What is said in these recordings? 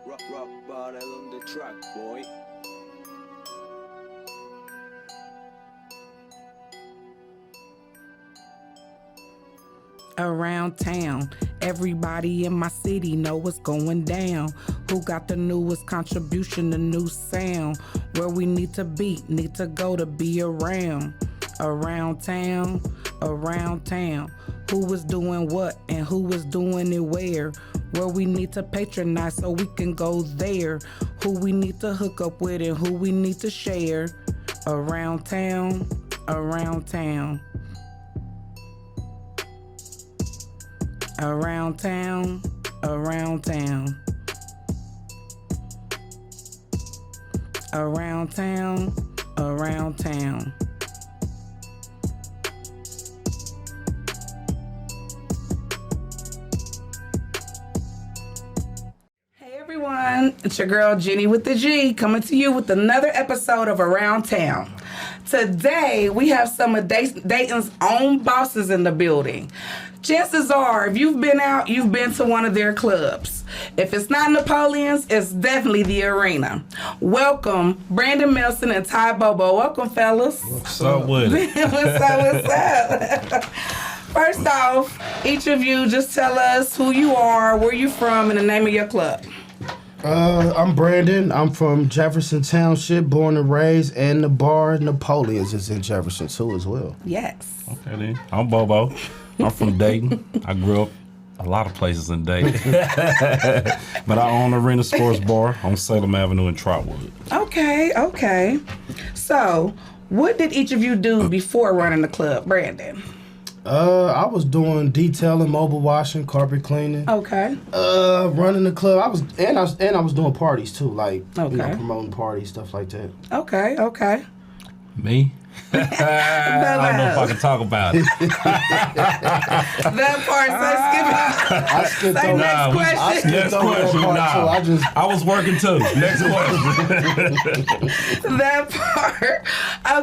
Rock bottle on the track, boy. Around town, everybody in my city know what's going down. Who got the newest contribution, the new sound? Where we need to be, need to go to be around. Around town, who was doing what and who was doing it where? Where we need to patronize so we can go there. Who we need to hook up with and who we need to share. Around town, around town. Around town, around town. Around town, around town. Hey everyone, it's your girl Jenny with the G coming to you with another episode of Around Town. Today we have some of Dayton's own bosses in the building. Chances are, if you've been out, you've been to one of their clubs. If it's not Napoleon's, it's definitely the Arena. Welcome, Brandon Melson and Ty Bobo. Welcome, fellas. What's up with it? What's up? First off, each of you just tell us who you are, where you from, and the name of your club. I'm Brandon. I'm from Jefferson Township, born and raised, and the bar Napoleon's is in Jefferson too as well. Yes. Okay then. I'm Bobo. I'm from Dayton. I grew up a lot of places in Dayton. But I own Arena Sports Bar on Salem Avenue in Trotwood. Okay. So, what did each of you do before running the club, Brandon? I was doing detailing, mobile washing, carpet cleaning. Okay. Running the club. I was doing parties too, like promoting parties, stuff like that. Okay. Me? I don't know if I can talk about it. That part, I skipped say over. next question. I skipped Next over question. that part too. I was working too. Next question. That part.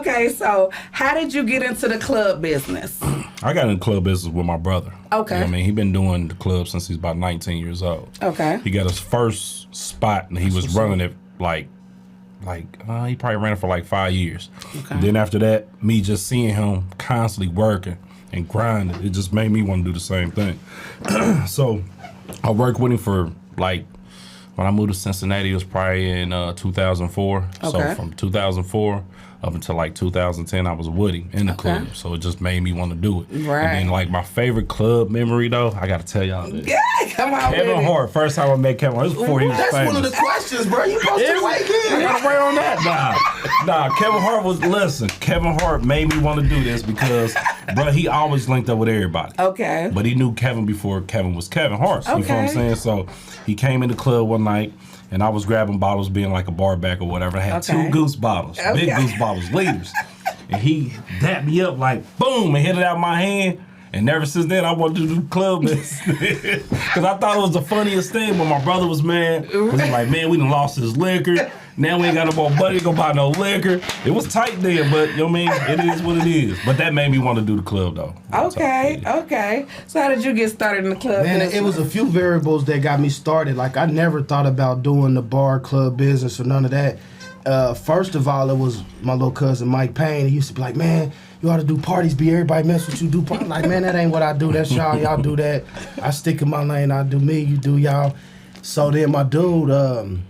Okay, so how did you get into the club business? I got in the club business with my brother. Okay. You know what I mean, he been doing the club since he's about 19 years old. Okay. He got his first spot and he was running it he probably ran it for like 5 years. Okay. Then after that, me just seeing him constantly working and grinding, it just made me want to do the same thing. So I worked with him for like, when I moved to Cincinnati, it was probably in 2004. Okay. So from 2004 up until like 2010, I was with him in the club. So it just made me want to do it. Right. And then like my favorite club memory though, I got to tell y'all this. Yeah, come on. Kevin Hart, first time I met Kevin Hart, it was before he was That's famous. one of the questions, bro. You supposed to wait I in. gotta wait on that. Nah, Kevin Hart Kevin Hart made me want to do this because, bro, he always linked up with everybody. Okay. But he knew Kevin before Kevin was Kevin Hart. You know what I'm Okay. saying? So he came in the club one night and I was grabbing bottles being like a bar back or whatever. I had Okay. 2 Goose bottles, big Okay. Goose bottles, liters. And he dapped me up like, boom, and hit it out my hand. And ever since then, I wanted to do club business. Because I thought it was the funniest thing when my brother was mad. Because he's like, man, we done lost his liquor. Now we ain't got no more money to go buy no liquor. It was tight then, but you know what I mean? It is what it is. But that made me want to do the club, though. Okay. So how did you get started in the club Man, business? it was a few variables that got me started. Like, I never thought about doing the bar club business or none of that. First of all, it was my little cousin Mike Payne. He used to be like, man, you ought to do parties, be everybody mess with you, do parties. I'm like, man, that ain't what I do. That's y'all do that. I stick in my lane, I do me, you do y'all. So then my dude,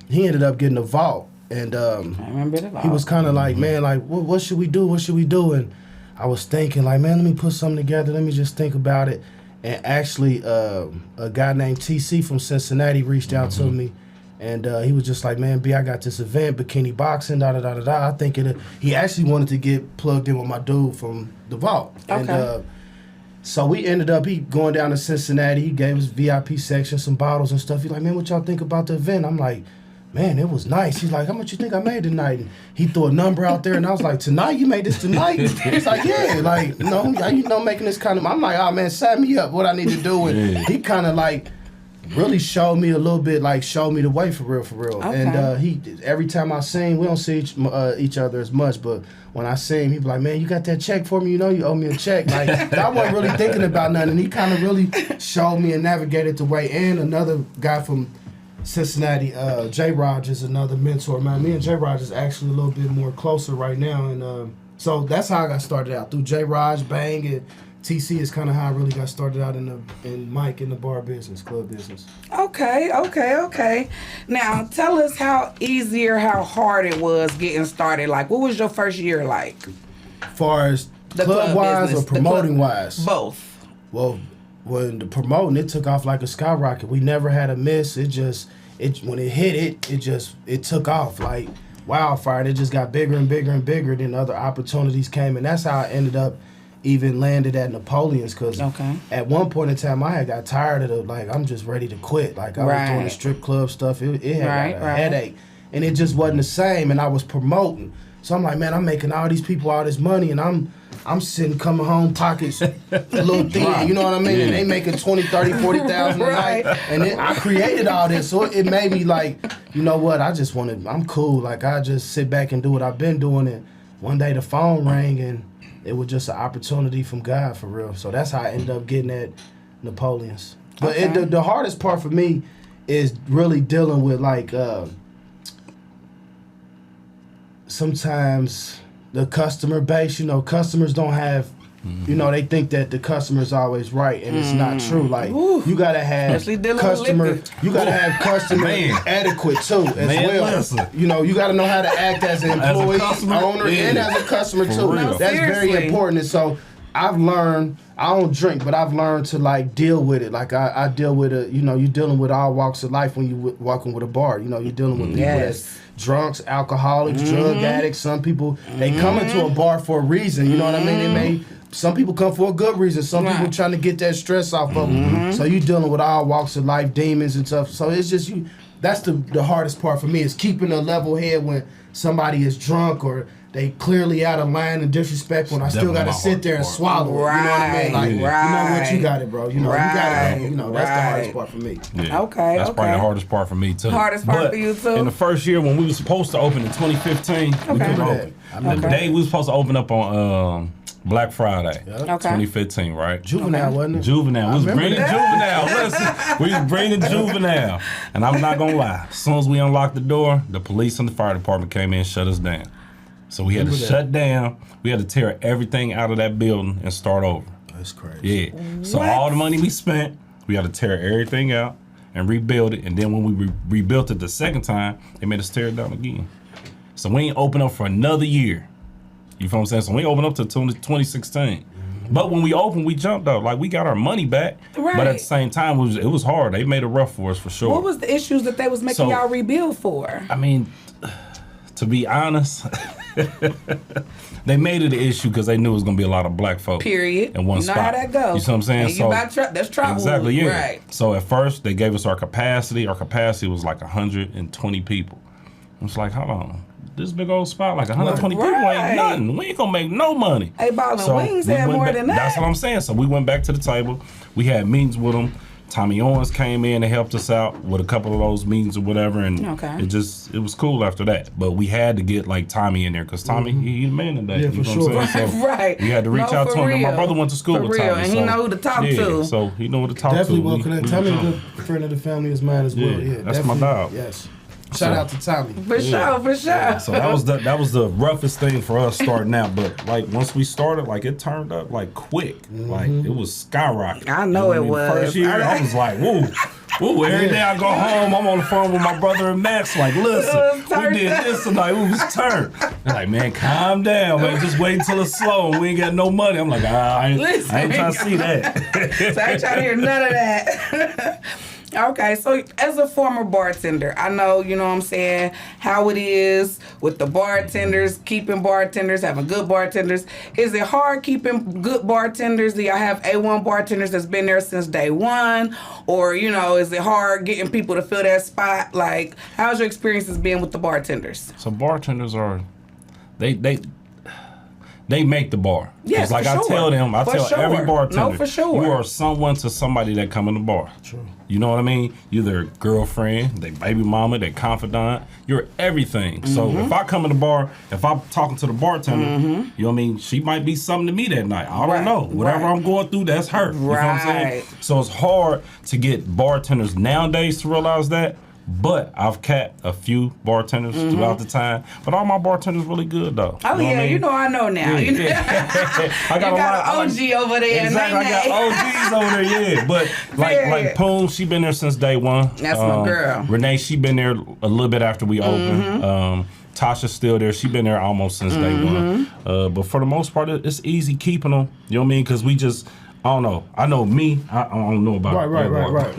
he ended up getting a vault. And I remember the vault. he was kind of like, man, like, what should we do? What should we do? And I was thinking, like, man, let me put something together. Let me just think about it. And actually, a guy named TC from Cincinnati reached out to me. And he was just like, man, B, I got this event, bikini boxing, da-da-da-da-da. I think he actually wanted to get plugged in with my dude from the vault. Okay. And so we ended up, he going down to Cincinnati. He gave us VIP section, some bottles and stuff. He's like, man, what y'all think about the event? I'm like, man, it was nice. He's like, how much you think I made tonight? And he threw a number out there, and I was like, tonight? You made this tonight? He's like, yeah, like, making this kind of, I'm like, oh, man, set me up, what I need to do. And he kind of like, really showed me a little bit, like showed me the way for real. Okay. And he every time I sing, we don't see each other as much, but when I sing, he be like, man, you got that check for me? You know you owe me a check. Like, I wasn't really thinking about nothing. He kind of really showed me and navigated the way. And another guy from Cincinnati, J. Raj is another mentor, man. Me and J. Raj is actually a little bit more closer right now, and so that's how I got started out through J. Raj, Bang, and TC is kind of how I really got started out in Mike in the bar business, club business. Okay. Now, tell us how easy or how hard it was getting started. Like, what was your first year like? Far as The club wise business, or promoting wise? Both. Well, when the promoting, it took off like a skyrocket. We never had a miss. When it hit, it took off like wildfire. And it just got bigger and bigger and bigger. Then other opportunities came, and that's how I ended up even landed at Napoleon's. Because at one point in time, I had got tired of I'm just ready to quit. Like I was doing the strip club stuff. It had got a headache, and it just wasn't the same. And I was promoting, so I'm like, man, I'm making all these people all this money, and I'm sitting coming home pockets a little thin, you know what I mean? And they making 20, 30, 40,000 a night. And then I created all this. So it made me like, you know what, I'm cool. Like I just sit back and do what I've been doing. And one day the phone rang and it was just an opportunity from God for real. So that's how I ended up getting at Napoleon's. But the hardest part for me is really dealing with sometimes the customer base, customers don't have, they think that the customer's always right, and it's not true. Like, you gotta have customer adequate too, as well. Listen. You gotta know how to act as an employee, owner, and as a customer too. real. That's very important. And so I've learned, I don't drink, but I've learned to deal with it. Like I deal with you're dealing with all walks of life when you walking with a bar. You're dealing with people that's drunks, alcoholics, drug addicts. Some people, they come into a bar for a reason. You know what I mean? Some people come for a good reason. Some people trying to get that stress off of them. So you dealing with all walks of life, demons and stuff. So it's just that's the hardest part for me, is keeping a level head when somebody is drunk or they clearly out of line and disrespectful, and I still got to sit there and swallow it. You know what I mean? Like, you know what, you got it, bro. You got it. That's the hardest part for me. Yeah. Okay. That's probably the hardest part for me too. Hardest part for you too. In the first year when we were supposed to open in 2015, we couldn't open. The day we were supposed to open up on Black Friday, 2015, right? Juvenile, wasn't it? Juvenile. We was bringing Juvenile. Listen, we was bringing Juvenile. And I'm not going to lie. As soon as we unlocked the door, the police and the fire department came in and shut us down. So we had to shut down. We had to tear everything out of that building and start over. That's crazy. Yeah. So all the money we spent, we had to tear everything out and rebuild it. And then when we rebuilt it the second time, they made us tear it down again. So we ain't open up for another year. You feel what I'm saying? So we opened up to 2016. But when we opened, we jumped out. Like, we got our money back. Right. But at the same time, it was hard. They made it rough for us, for sure. What was the issues that they was making y'all rebuild for? I mean, to be honest, they made it an issue because they knew it was going to be a lot of black folk. Period. In one spot. Know how that goes. You see what I'm saying? And you buy that's trouble. Exactly, yeah. Right. So at first, they gave us our capacity. Our capacity was like 120 people. I was like, hold on. This big old spot, like 120 people ain't nothing. We ain't gonna make no money. Hey, Ballin' Wings had more than that. That's what I'm saying. So we went back to the table. We had meetings with them. Tommy Owens came in and helped us out with a couple of those meetings or whatever, and it was cool after that. But we had to get like Tommy in there because Tommy, he the man today. Yeah, for sure. So we had to reach out to him. And my brother went to school with Tommy, and he know who to talk to. So he know who to talk Definitely to. welcome. Tommy, a good friend of the family, is mine as well. Yeah, that's my dog. Yes. Shout out to Tommy. For sure. So that was the roughest thing for us starting out. But like once we started, like it turned up like quick. Like it was skyrocketing. I know it was. First year, I was like, woo. Every day I go home, I'm on the phone with my brother and Max. Like, listen, we did this tonight. We was turned. They're like, man, calm down, man. Just wait until it's slow and we ain't got no money. I'm like, I ain't trying to see that. So I ain't trying to hear none of that. Okay, so as a former bartender, I know, you know what I'm saying, how it is with the bartenders, keeping bartenders, having good bartenders. Is it hard keeping good bartenders? Do y'all have A1 bartenders that's been there since day one? Or, is it hard getting people to fill that spot? Like, how's your experiences been with the bartenders? So bartenders are, they make the bar. Yes, like I tell them, every bartender, no, for sure. You are someone to somebody that come in the bar. True. You know what I mean? You're their girlfriend, their baby mama, their confidant. You're everything. So if I come in the bar, if I'm talking to the bartender, you know what I mean? She might be something to me that night. I don't know. Whatever I'm going through, that's her. You know what I'm saying? So it's hard to get bartenders nowadays to realize that. But I've capped a few bartenders throughout the time. But all my bartenders really good though. Oh, you know what I mean? I know now. Yeah, You know? I got You a got lot. an OG over there. Exactly, I got OGs over there, yeah. But like Poon, she been there since day one. That's my girl. Renee, she been there a little bit after we opened. Tasha's still there. She been there almost since day one. But for the most part, it's easy keeping them. You know what I mean? Because we just, I don't know. I know me. I don't know about Right.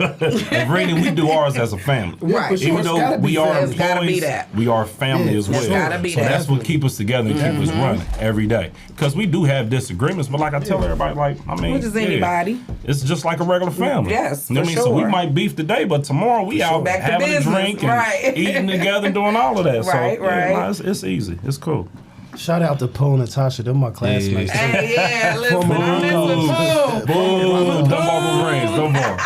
And really, we do ours as a family. Right. for sure. Even It's though gotta be we are family. It's gotta be employees, that. we are family Yeah, as it's well. gotta be so that. that's what keep us together and keep us running every day. Because we do have disagreements, but like I tell everybody, like I mean, Which is anybody. it's just like a regular family. Yes, you know what I for mean. So we sure. might beef today, but tomorrow we out Back to having a business, drink and right. eating together and doing all of that. Right, so right. Yeah, no, it's easy. It's cool. Shout out to Poon and Tasha. They're my classmates. Yeah. Hey, yeah, listen, Former listen, boom. Boo! Don't more brains. Don't more.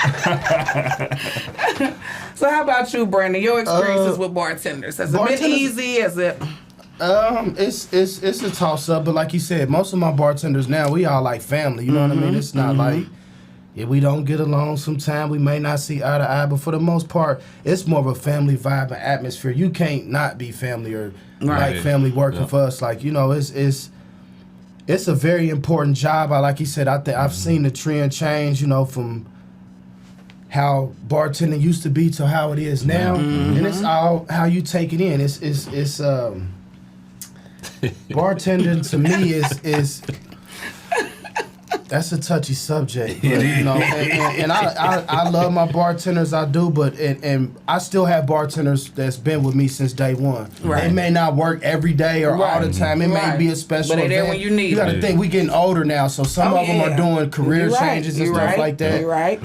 So how about you, Brandon? Your experiences with bartenders. Has it been bartenders- easy? Has it? It's a toss up, but like you said, most of my bartenders now we all like family. You know what I mean? It's not like if we don't get along sometime, we may not see eye to eye, but for the most part, it's more of a family vibe and atmosphere. You can't not be family or Right. like family working for us. Like it's a very important job. Like you said, I've seen the trend change. From how bartending used to be to how it is now, and it's all how you take it in. It's bartending to me is that's a touchy subject, but, and I love my bartenders, I do, but and I still have bartenders that's been with me since day one. Right. They may not work every day or all the time. It may be a special But they're there event. when you need You got to them. think we getting older now, so some of them are doing career changes and You're stuff right. like that. You're right.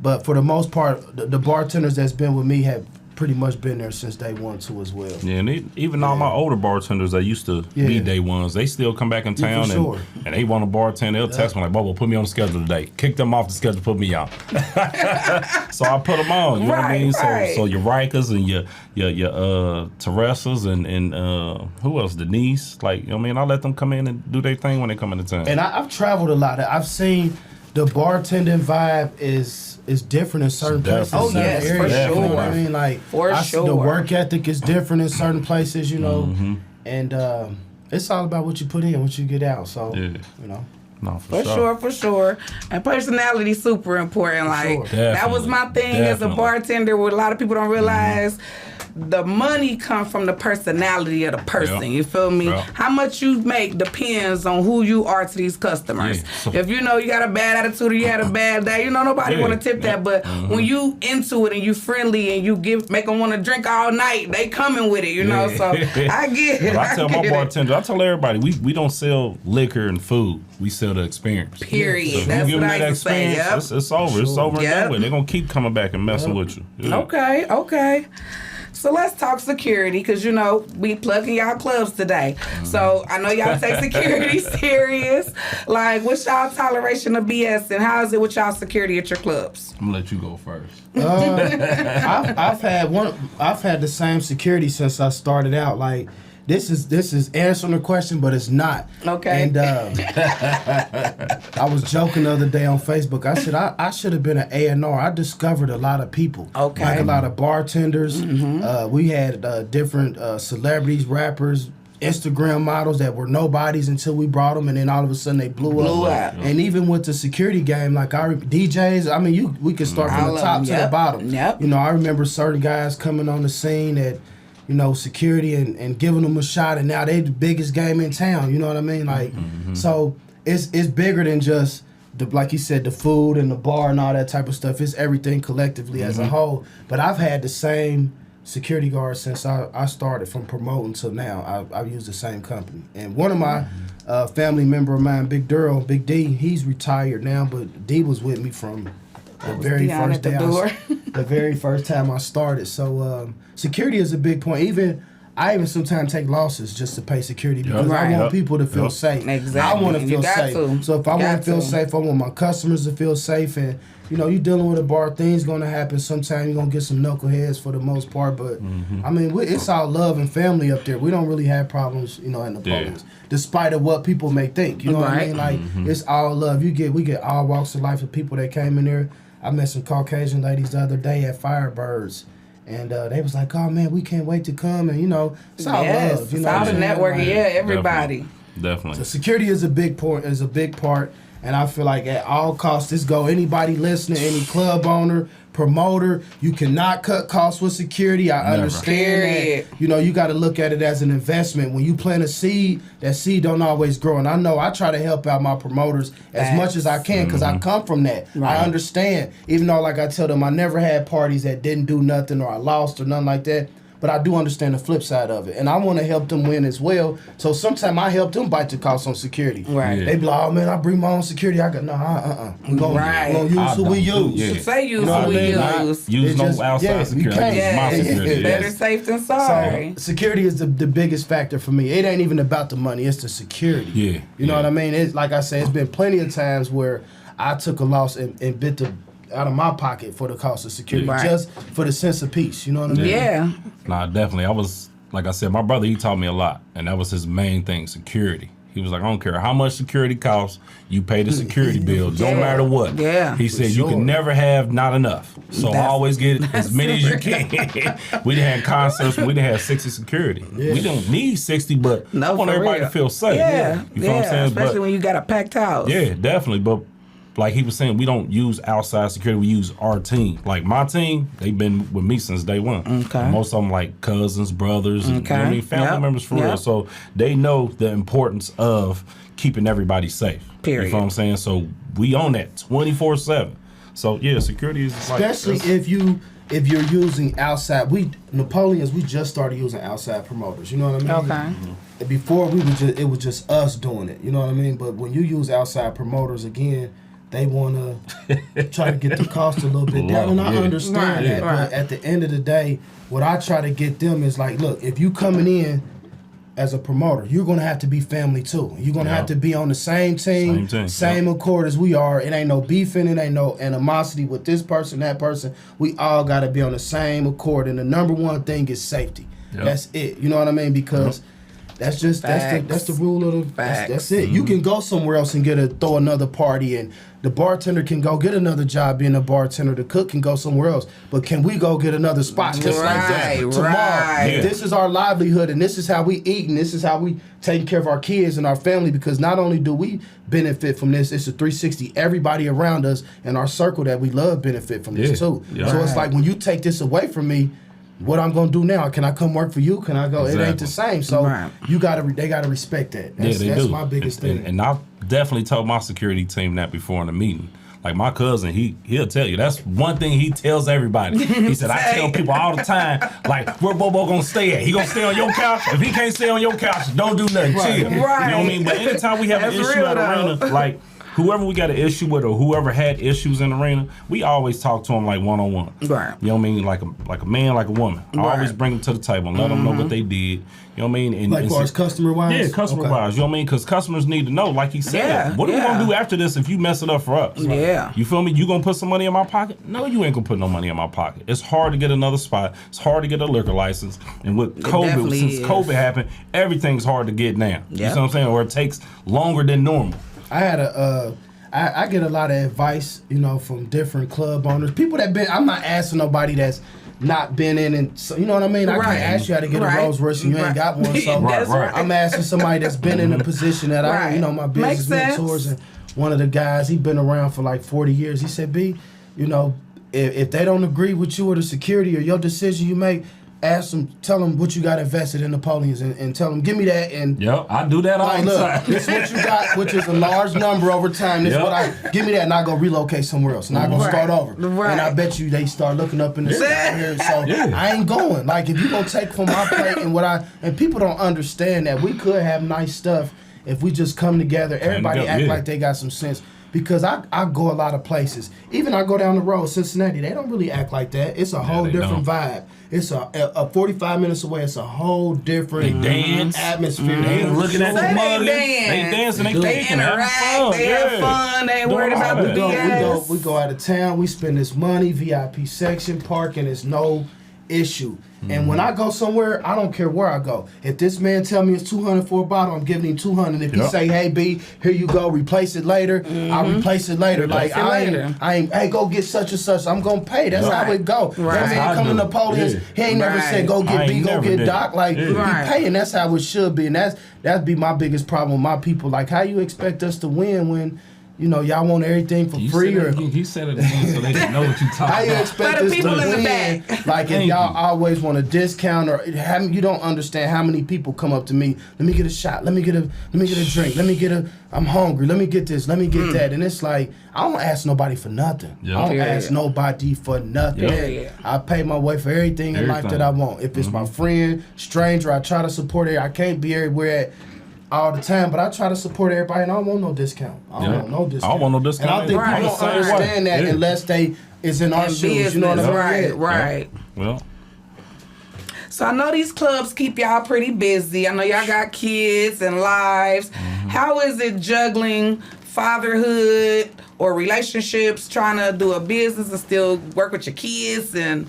But for the most part, the bartenders that's been with me have pretty much been there since day one too as well. Yeah, and even all my older bartenders that used to be day ones, they still come back in Yeah, town for sure. and they want to bartend. They'll text me like, "Bobo, put me on the schedule today." Kick them off the schedule, put me on. So I put them on. You know what I mean? Right. So your Rikers and your Teresas and who else? Denise. Like, you know what I mean? I let them come in and do their thing when they come into town. And I've traveled a lot. I've seen the bartending vibe is different in certain places. Definitely. Oh, certain yes, for areas. You know sure. what I mean? Like, For I see sure. the work ethic is different in certain places, and it's all about what you put in, what you get out. So, No, For sure. And personality super important. Like sure. that was my thing as a Definitely. bartender. What a lot of people don't realize. The money comes from the personality of the person. Yeah. You feel me? Yeah. How much you make depends on who you are to these customers. Yeah. So- If you got a bad attitude or you had a bad day, nobody Yeah. want to tip that. But when you into it and you friendly and you make them want to drink all night, they coming with it. So I get it. But I tell my get it. bartender, I tell everybody, we don't sell liquor and food. We sell the experience. Period. So if That's you give what them I that used to say. experience, Yep. it's over. It's over and Yep. done with. They're going to keep coming back and messing with you. Yeah. Okay. So let's talk security, because we plugging y'all clubs today. So I know y'all take security serious. Like, what's y'all toleration of BS, and how is it with y'all security at your clubs? I'm going to let you go first. I've had the same security since I started out. Like, this is answering the question, but it's not. Okay. And I was joking the other day on Facebook. I said I should have been an A&R. I discovered a lot of people. Okay. Like a lot of bartenders. We had different celebrities, rappers, Instagram models that were nobodies until we brought them, and then all of a sudden they blew up. And even with the security game, like DJs, I mean, we could start from the top to the bottom. Yep. I remember certain guys coming on the scene that, security and giving them a shot, and now they the biggest game in town. You know what I mean? Like, so it's bigger than just like you said, the food and the bar and all that type of stuff. It's everything collectively as a whole. But I've had the same security guard since I started, from promoting till now. I've used the same company. And one of my family member of mine, Big D, he's retired now, but D was with me from the very Dion first at the day. door. The very first time I started. So security is a big point. I even sometimes take losses just to pay security because I want people to feel safe. Exactly. I want to And feel you got safe. to. So if I want to feel safe, I want my customers to feel safe. And you dealing with a bar, things gonna happen. Sometimes you're gonna get some knuckleheads for the most part, but I mean, it's all love and family up there. We don't really have problems, in the police, despite of what people may think. You know what I mean? Like it's all love. We get all walks of life of people that came in there. I met some Caucasian ladies the other day at Firebirds, And they was like, oh man, we can't wait to come. And it's all Yes, love. You it's know all what the I'm saying? networking. Like, Yeah, everybody. Definitely. So security is a big part. And I feel like at all costs, this go anybody listening, any club owner, promoter, you cannot cut costs with security. I Never. understand Period. that. You got to look at it as an investment. When you plant a seed, that seed don't always grow. And I know I try to help out my promoters as much as I can because I come from that. Right. I understand. Even though, like I tell them, I never had parties that didn't do nothing or I lost or nothing like that. But I do understand the flip side of it. And I want to help them win as well. So sometimes I help them bite the cost on security. Right. Yeah. They be like, oh man, I bring my own security. I go, no, we're going Right. to use who we use. Yeah. Say use know who what we I mean? Not use. use It no just- outside yeah, you security. can't. Use my Yeah. security. Better Yes. safe than sorry. So security is the biggest factor for me. It ain't even about the money. It's the security. Yeah, You know yeah. what I mean? It's like I said, it's been plenty of times where I took a loss and bit out of my pocket for the cost of security, Right. just for the sense of peace. You know what I mean? Yeah. Nah, definitely. Like I said, my brother, he taught me a lot, and that was his main thing, security. He was like, I don't care how much security costs, you pay the security bill, no Yeah. matter what. Yeah. He said, sure. you can never have not enough. So That's- always get as many as you can. We didn't have concerts, we didn't have 60 security. Yeah. We don't need 60, but I No, want for everybody real. to feel safe. Yeah. You feel what I'm saying? Especially But when you got a packed house. yeah, definitely. But like he was saying, we don't use outside security. We use our team. Like my team, they've been with me since day one. Okay. Most of them like cousins, brothers, and, you know what I mean, family Yep. members for Yep. real. So they know the importance of keeping everybody safe. Period. You know what I'm saying? So we own that 24/7. So yeah, security is like Especially if you're using outside. We just started using outside promoters. You know what I mean? Okay. Before it was just us doing it. You know what I mean? But when you use outside promoters again, they want to try to get the cost a little bit down, and I Yeah. understand Right, that. right. But at the end of the day, what I try to get them is like, look, if you coming in as a promoter, you're gonna have to be family too. You're gonna Yeah. have to be on the same team, Same team, accord as we are. It ain't no beefing, it ain't no animosity with this person, that person. We all gotta be on the same accord. And the number one thing is safety. Yep. That's it. You know what I mean? Because that's the rule of the that's it. You can go somewhere else and throw another party, and the bartender can go get another job being a bartender. The cook can go somewhere else, but can we go get another spot just like that Right, tomorrow? right. Yeah. This is our livelihood, and this is how we eat, and this is how we take care of our kids and our family. Because not only do we benefit from this, it's a 360. Everybody around us and our circle that we love benefit from this Yeah. too. Yeah. So it's Right. like when you take this away from me, what I'm gonna do now? Can I come work for you? Can I go? It ain't the Exactly. same. So Right. they gotta respect that. Yeah, That's, they that's do. my biggest and, thing. And I definitely told my security team that before in the meeting. Like my cousin, he'll tell you. That's one thing he tells everybody. He said, I tell people all the time, like, where Bobo gonna stay at? He gonna stay on your couch? If he can't stay on your couch, don't do nothing. Right. Chill. You know what I mean? But anytime we have an That's issue real, at though. arena, like whoever we got an issue with or whoever had issues in the arena, we always talk to them like one-on-one. Right. You know what I mean? Like a man, like a woman. I always Right. bring them to the table and let them know what they did. You know what I mean? And, Like and far as customer wise? yeah, customer wise. You know what I mean? Because customers need to know, like he said, Yeah, what are we yeah. gonna do after this if you mess it up for us? Yeah. You feel me? You gonna put some money in my pocket? No, you ain't gonna put no money in my pocket. It's hard to get another spot. It's hard to get a liquor license. And with COVID, definitely since is. COVID happened, everything's hard to get now. You Yep. see what I'm saying? Or it takes longer than normal. I had I get a lot of advice, from different club owners. People that I'm not asking nobody that's not been in, and so, you know what I mean? I Right. can't ask you how to get Right. a Rolls Royce and you Right. ain't got one. So That's right. I'm asking somebody that's been in a position that Right. my Makes business sense. mentors, and one of the guys, he been around for like 40 years. He said, B, if they don't agree with you or the security or your decision you make, ask them, tell them what you got invested in Napoleon's and tell them, give me that. And Yep, I do that all like, the look, time. this is what you got, which is a large number over time. This is Yep. what give me that, and I go relocate somewhere else, and I go Right. start over. Right. And I bet you they start looking up in the sky here. So Yeah. I ain't going. Like if you gonna take from my plate and people don't understand that we could have nice stuff if we just come together. Everybody together, act yeah. like they got some sense. Because I go a lot of places. Even I go down the road, Cincinnati, they don't really act like that. It's a whole they different don't. vibe. It's a 45 minutes away. It's a whole different They dance. atmosphere. They ain't looking at Say the they mugging. dance. They dancing, they They thinking, having interact, fun. they have fun, they ain't Doing worried all about that. the BS. We go out of town. We spend this money, VIP section, parking. It's no issue. And when I go somewhere, I don't care where I go. If this man tell me it's $200 for a bottle, I'm giving him $200. If he say, "Hey B, here you go, replace it later," I'll replace it later. Like I ain't, hey, go get such and such. I'm gonna pay. That's how it go. Right. That man coming to Napoleon's, he ain't never said go get B, go get Doc. Like he paying. That's how it should be. And that'd be my biggest problem with my people. Like, how you expect us to win when, you know, y'all want everything for free? Or he said it again so they can know what you talking about. how you expect us to win? Like, if y'all always want a discount, or you don't understand how many people come up to me. Let me get a shot. Let me get a drink. I'm hungry. Let me get this. Let me get that. And it's like, I don't ask nobody for nothing. I don't ask nobody for nothing. I pay my way for everything in life that I want. If it's my friend, stranger, I try to support it. I can't be everywhere at all the time, but I try to support everybody, and I don't want no discount. I don't want no discount. I don't want no discount. And I think people don't understand that unless they is in our shoes. You know what I mean? Right. Well. So I know these clubs keep y'all pretty busy. I know y'all got kids and lives. How is it juggling fatherhood or relationships, trying to do a business and still work with your kids? And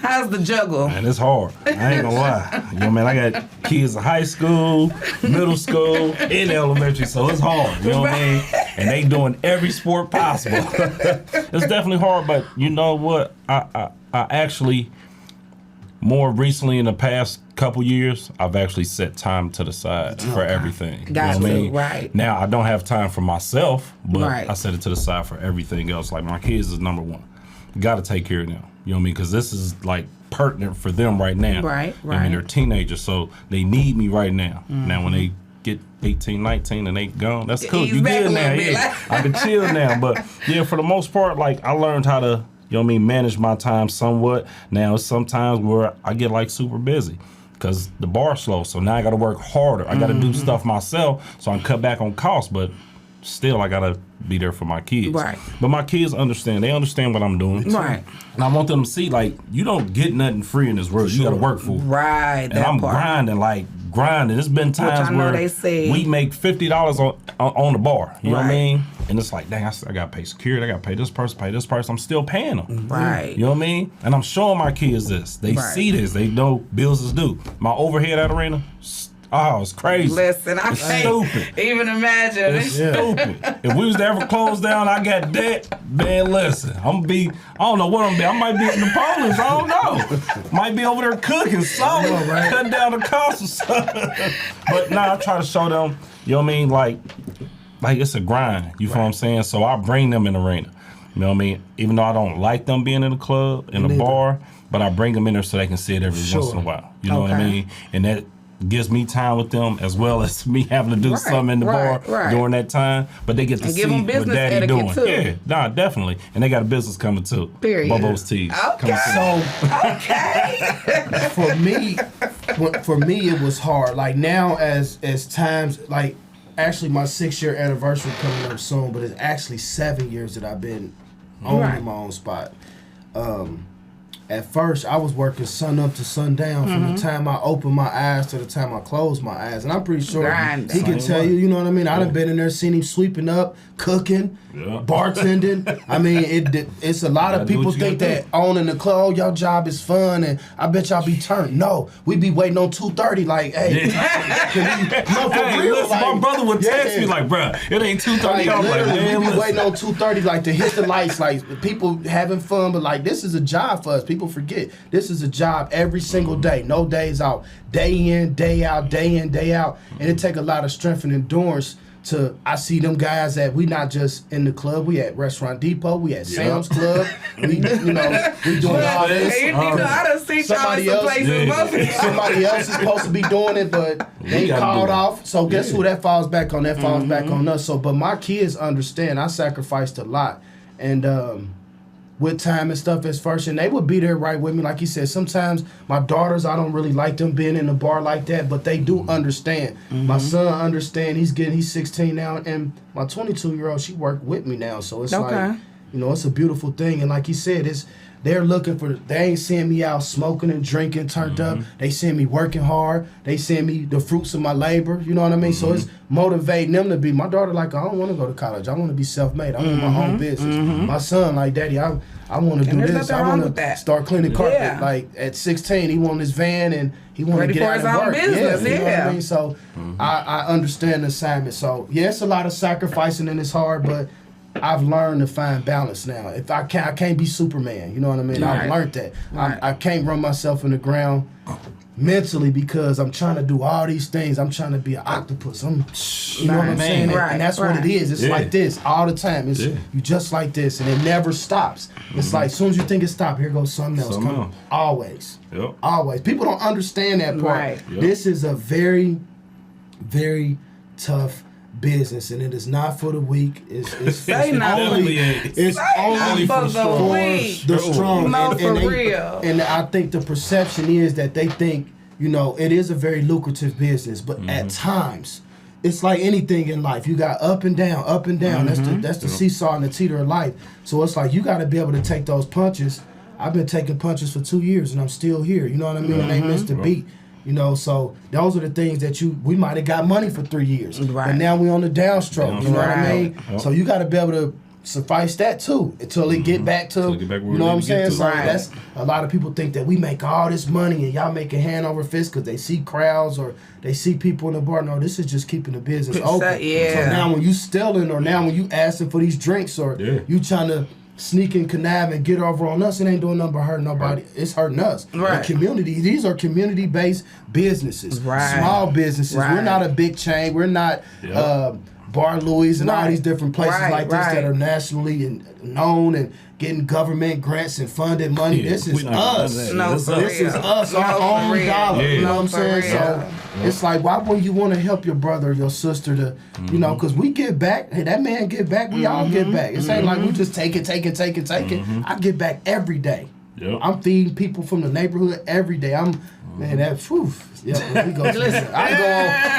how's the juggle? Man, it's hard. I ain't gonna lie. You know, man, I got kids in high school, middle school, and elementary, so it's hard. You know what I mean? And they doing every sport possible. It's definitely hard, but you know what? I actually, more recently in the past couple years, I've actually set time to the side for everything. You know what I mean? Right. Now, I don't have time for myself, but I set it to the side for everything else. Like, my kids is number one. Got to take care of them. You know what I mean? Because this is like pertinent for them right now. Right. I mean, they're teenagers, so they need me right now. Now, when they get 18, 19, and they gone, that's cool. You good now. I can chill now. But yeah, for the most part, like, I learned how to, you know what I mean, manage my time somewhat. Now, it's sometimes where I get like super busy because the bar's slow. So now I got to work harder. I got to do stuff myself so I can cut back on costs. But still, I got to be there for my kids. Right. But my kids understand. They understand what I'm doing. Right. And I want them to see, like, you don't get nothing free in this world. You got to work for it. Right. And I'm grinding. There's been times where we make $50 on the bar. You know what I mean? And it's like, dang, I got to pay security. I got to pay this person. I'm still paying them. Right. You know what I mean? And I'm showing my kids this. They see this. They know bills is due. My overhead at Arena, oh, it's crazy. Listen, I can't even imagine. It's stupid. If we was to ever close down, I got debt, man, listen, I don't know what I'm going to be. I might be at Napoleon's, I don't know. Might be over there cooking something, cutting down the cost or something. But nah, I try to show them, you know what I mean, like it's a grind, you feel what I'm saying? So I bring them in the arena, you know what I mean? Even though I don't like them being in the club, in the bar, but I bring them in there so they can see it every once in a while. You know what I mean? And that gives me time with them as well as me having to do something in the bar during that time. But they get to see what Daddy doing. Too. Yeah, nah, definitely. And they got a business coming too. Period. Bobo's Tees. Okay. For me, it was hard. Like, now as times, like, actually my 6-year anniversary coming up soon, but it's actually 7 years that I've been owning my own spot. At first, I was working sun up to sundown from the time I opened my eyes to the time I closed my eyes. And I'm pretty sure he can tell you, you know what I mean? I done been in there, seen him sweeping up, cooking, bartending. I mean, it's a lot of people think that owning the club, oh, your job is fun, and I bet y'all be turned. No, we be waiting on 2:30 like, hey. Listen, my brother would text me like, bruh, it ain't 2:30. I'm like, man, we be waiting on 2:30 like to hit the lights, like people having fun, but like this is a job for us. People forget this is a job every single day, no days out, day in, day out, and it take a lot of strength and endurance. I see them guys that we not just in the club, we at Restaurant Depot, we at Sam's Club, we doing all this. I done seen somebody else is supposed to be doing it, but they called off. So guess who that falls back on? That falls back on us. So, but my kids understand I sacrificed a lot, and with time and stuff as first, and they would be there right with me. Like you said, sometimes my daughters, I don't really like them being in the bar like that, but they do understand. My son understand. He's 16 now, and my 22-year-old, she worked with me now. So it's like, you know, it's a beautiful thing. And like you said, they're looking for, they ain't seeing me out smoking and drinking, turned up. They seeing me working hard. They seeing me the fruits of my labor. You know what I mean? So it's motivating them to be. My daughter like, I don't want to go to college. I want to be self-made. I want my own business. My son like, Daddy, I want to do there's this. nothing I wrong want with to that. start cleaning carpet. Yeah. Like at 16, he wanted his van and he wanted Ready to get for out his and own work. business, You know what yeah. I mean? So I understand the assignment. So yeah, it's a lot of sacrificing and it's hard, but I've learned to find balance now. If I can't be Superman. You know what I mean? Right. I've learned that. Right. I can't run myself in the ground mentally because I'm trying to do all these things. I'm trying to be an octopus. You know what I'm Right. saying? Right. And that's what it is. It's Yeah. like this all the time. It's Yeah. you just like this, and it never stops. It's like as soon as you think it stopped, here goes something else. Something Come else. always, Yep. always. People don't understand that part. Right. Yep. This is a very, very tough business, and it is not for the weak. It's Say not for the weak. It's Say only not for for the weak. the strong. No, for they- real. And I think the perception is that they think, it is a very lucrative business, but at times, it's like anything in life. You got up and down, up and down. That's the seesaw and the teeter of life. So it's like you got to be able to take those punches. I've been taking punches for 2 years and I'm still here. You know what I mean? And they missed the beat. So those are the things that we might have got money for 3 years, Right. but now we on the downstroke. You know what I Right. mean? Yep. So you got to be able to suffice that too until it get back to, Till it get back where you know we what I'm need to get saying? to. So Right. that's a lot of people think that we make all this money and y'all make a hand over fist because they see crowds or they see people in the bar. No, this is just keeping the business open. yeah. So now when you stealing or now when you asking for these drinks or Yeah. you trying to sneak and connive and get over on us, it ain't doing nothing but hurting nobody. It's hurting us. Right. The community, these are community-based businesses, Right. small businesses. We're Right. not a big chain. We're not Yep. Bar Louis and all Right. these different places Right, like this right. that are nationally known and getting government grants and funded money. Yeah, This we is not gonna us. do that. No, This for This real. is us, No, our for own real. dollar. Yeah. You know what No, I'm for saying? real. So it's like, why wouldn't you want to help your brother or your sister to, because we give back. Hey, that man give back. We all give back. It ain't like we just take it. I give back every day. Yep. I'm feeding people from the neighborhood every day. Man, that's whew. Yeah, we go. Listen. I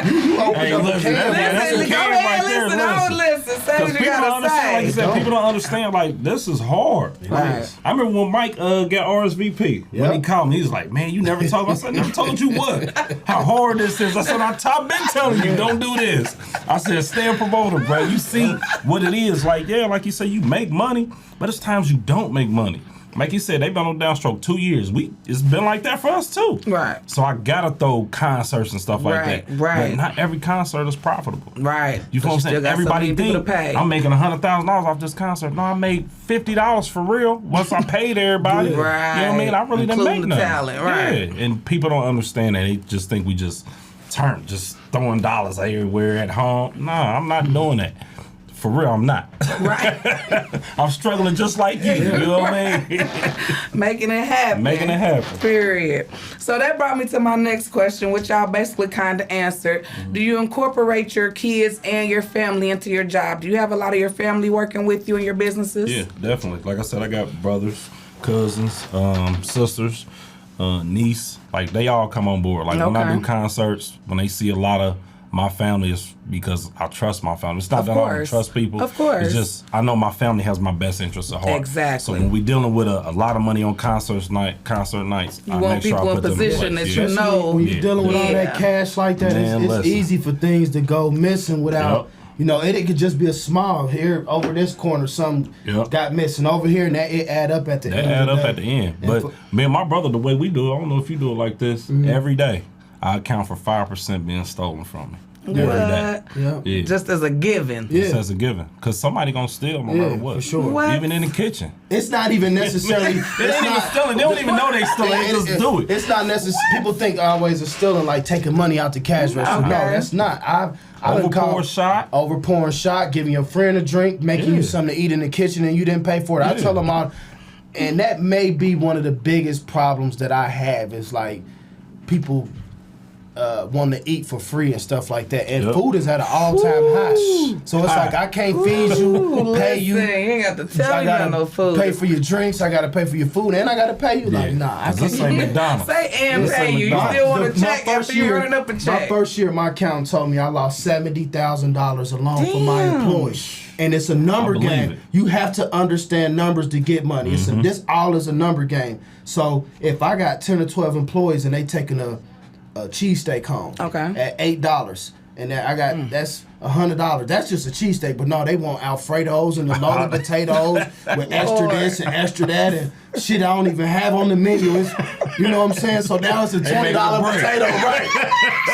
go on. You open Hey, up a listen, can. that's Listen, a go can ahead, right there, listen. I don't listen. Say Because what you people don't gotta understand, like you say. said, people don't understand, like, this is hard. Right. I remember when Mike got RSVP, when he Yep. called me, he was like, man, you never told me. I said, I never told you what? How hard this is. I said, I've been telling you, don't do this. I said, stay a promoter, bro. You see what it is. Like, yeah, like you said, you make money, but it's times you don't make money. Like you said, they've been on downstroke 2 years. It's been like that for us too. Right. So I gotta throw concerts and stuff like Right, that. right. But not every concert is profitable. Right. You feel what I'm saying? Still got so Everybody many people think to pay. I'm making $100,000 off this concert. No, I made $50 for real once I paid everybody. Right. You know what I mean? I really didn't Including make the nothing. talent, right. Yeah. And people don't understand that. They just think we just throwing dollars everywhere at home. No, I'm not doing that. For real, I'm not. Right. I'm struggling just like you. You know what I mean? Making it happen. Making it happen. Period. So that brought me to my next question, which y'all basically kind of answered. Do you incorporate your kids and your family into your job? Do you have a lot of your family working with you in your businesses? Yeah, definitely. Like I said, I got brothers, cousins, sisters, niece. Like, they all come on board. Like, when I Okay. do concerts, when they see a lot of my family, is because I trust my family. It's not Of that I don't course. trust people. Of course. It's just I know my family has my best interests at heart. Exactly. So when we dealing with a lot of money on concert nights, You I want make sure I people in put them position place. that Yeah. you know. When you're Yeah. dealing with all Yeah. that cash like that, Man, it's listen. easy for things to go missing without. Yep. It could just be a small here over this corner. Something Yep. got missing over here, and that it add up at the That end. add of up the at the day. end. And But for- me and my brother, the way we do it, I don't know if you do it like this. Every day, I account for 5% being stolen from me. Every day. What? yeah, Yeah. Just as a given. Yeah. Just as a given. Because somebody going to steal no Yeah, matter what. for sure. What? Even in the kitchen. it's not even necessarily. They ain't even stealing. They don't even know they stealing. They just do it. It's not necessary. People think always it's stealing, like taking money out the cash register. No, Okay. that's not. I done Overpour called shot. overpouring shot, giving your friend a drink, making you Yeah. something to eat in the kitchen, and you didn't pay for it. I Yeah. tell them all, and that may be one of the biggest problems that I have is like people want to eat for free and stuff like that, and Yep. food is at an all-time high. So it's High. like I can't feed you, pay Listen, you. you ain't got to tell I me gotta about no food. pay for your drinks. I gotta pay for your food, and I gotta pay you. Like, nah, I This can't. ain't McDonald's. Say and This pay ain't you. You McDonald's. still want to My check first after you running up a My check. first year, my accountant told me I lost $70,000 alone for my employees, and it's a number I believe game. it. You have to understand numbers to get money. This all is a number game. So if I got 10 or 12 employees and they taking a cheesesteak home Okay. at $8, and that I got that's $100. That's just a cheesesteak, but no, they want Alfredos and the loaded potatoes with extra this and extra that and shit I don't even have on the menu. It's, you know what I'm saying? So now it's a $20 potato, right?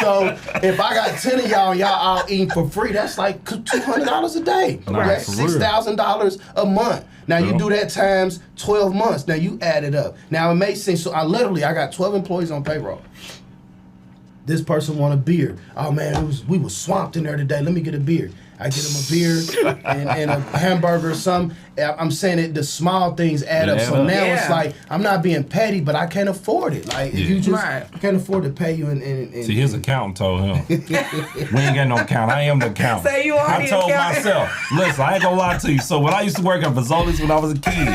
So if I got 10 of y'all all eating for free, that's like $200 a day. That's $6,000 a month. Now you do that times 12 months. Now you add it up. Now it makes sense. So I got 12 employees on payroll. This person want a beer. Oh man, we was swamped in there today. Let me get a beer. I get them a beer and a hamburger or something. I'm saying it. The small things add up. So now it's like I'm not being petty, but I can't afford it. Like if you just can't afford to pay you. And see, his accountant told him, "We ain't got no account. I am the accountant." Say you are I told myself, "Listen, I ain't gonna lie to you." So when I used to work at Fazoli's when I was a kid,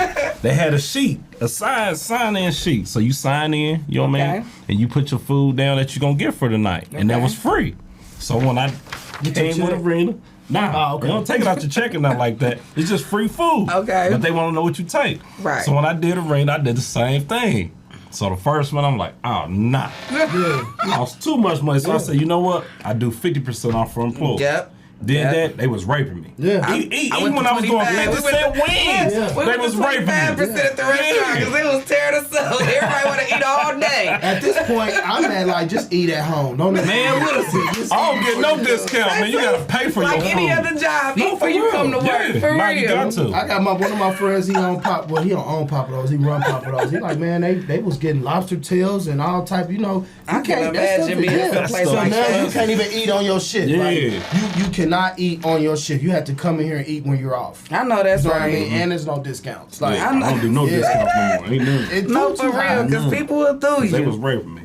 they had a sheet, a sign-in sheet. So you sign in, you know what I mean, and you put your food down that you're gonna get for the night, and that was free. So when I came with Arena. Nah, they don't take it out your check and nothing like that. It's just free food. Okay. But they want to know what you take. Right. So when I did Arena, I did the same thing. So the first one, I'm like, oh, nah. Cost too much money. So I said, you know what? I do 50% off for employees. Yep. Did that, they was raping me. Yeah. Even when I was doing 50-cent wings, they was raping me. 5% at the restaurant because it was tearing us up. Everybody want to eat all day. At this point, I'm at like just eat at home. Don't Man, listen, I don't get no discount, man. You gotta pay for your food. Like any other job, eat before you come to work. For real. You got to. I got one of my friends. He own he don't own Papados. He run Papados. He like, man, they was getting lobster tails and all type. You know, I can't imagine being in a place so like now that. you can't even eat on your shit. Yeah. Like, you cannot eat on your shit. You have to come in here and eat when you're off. I know that's You know right. what I mean? And there's no discounts. Like I don't do no discounts no more. Ain't doing it. No, for real, because people will do They you. was raping me.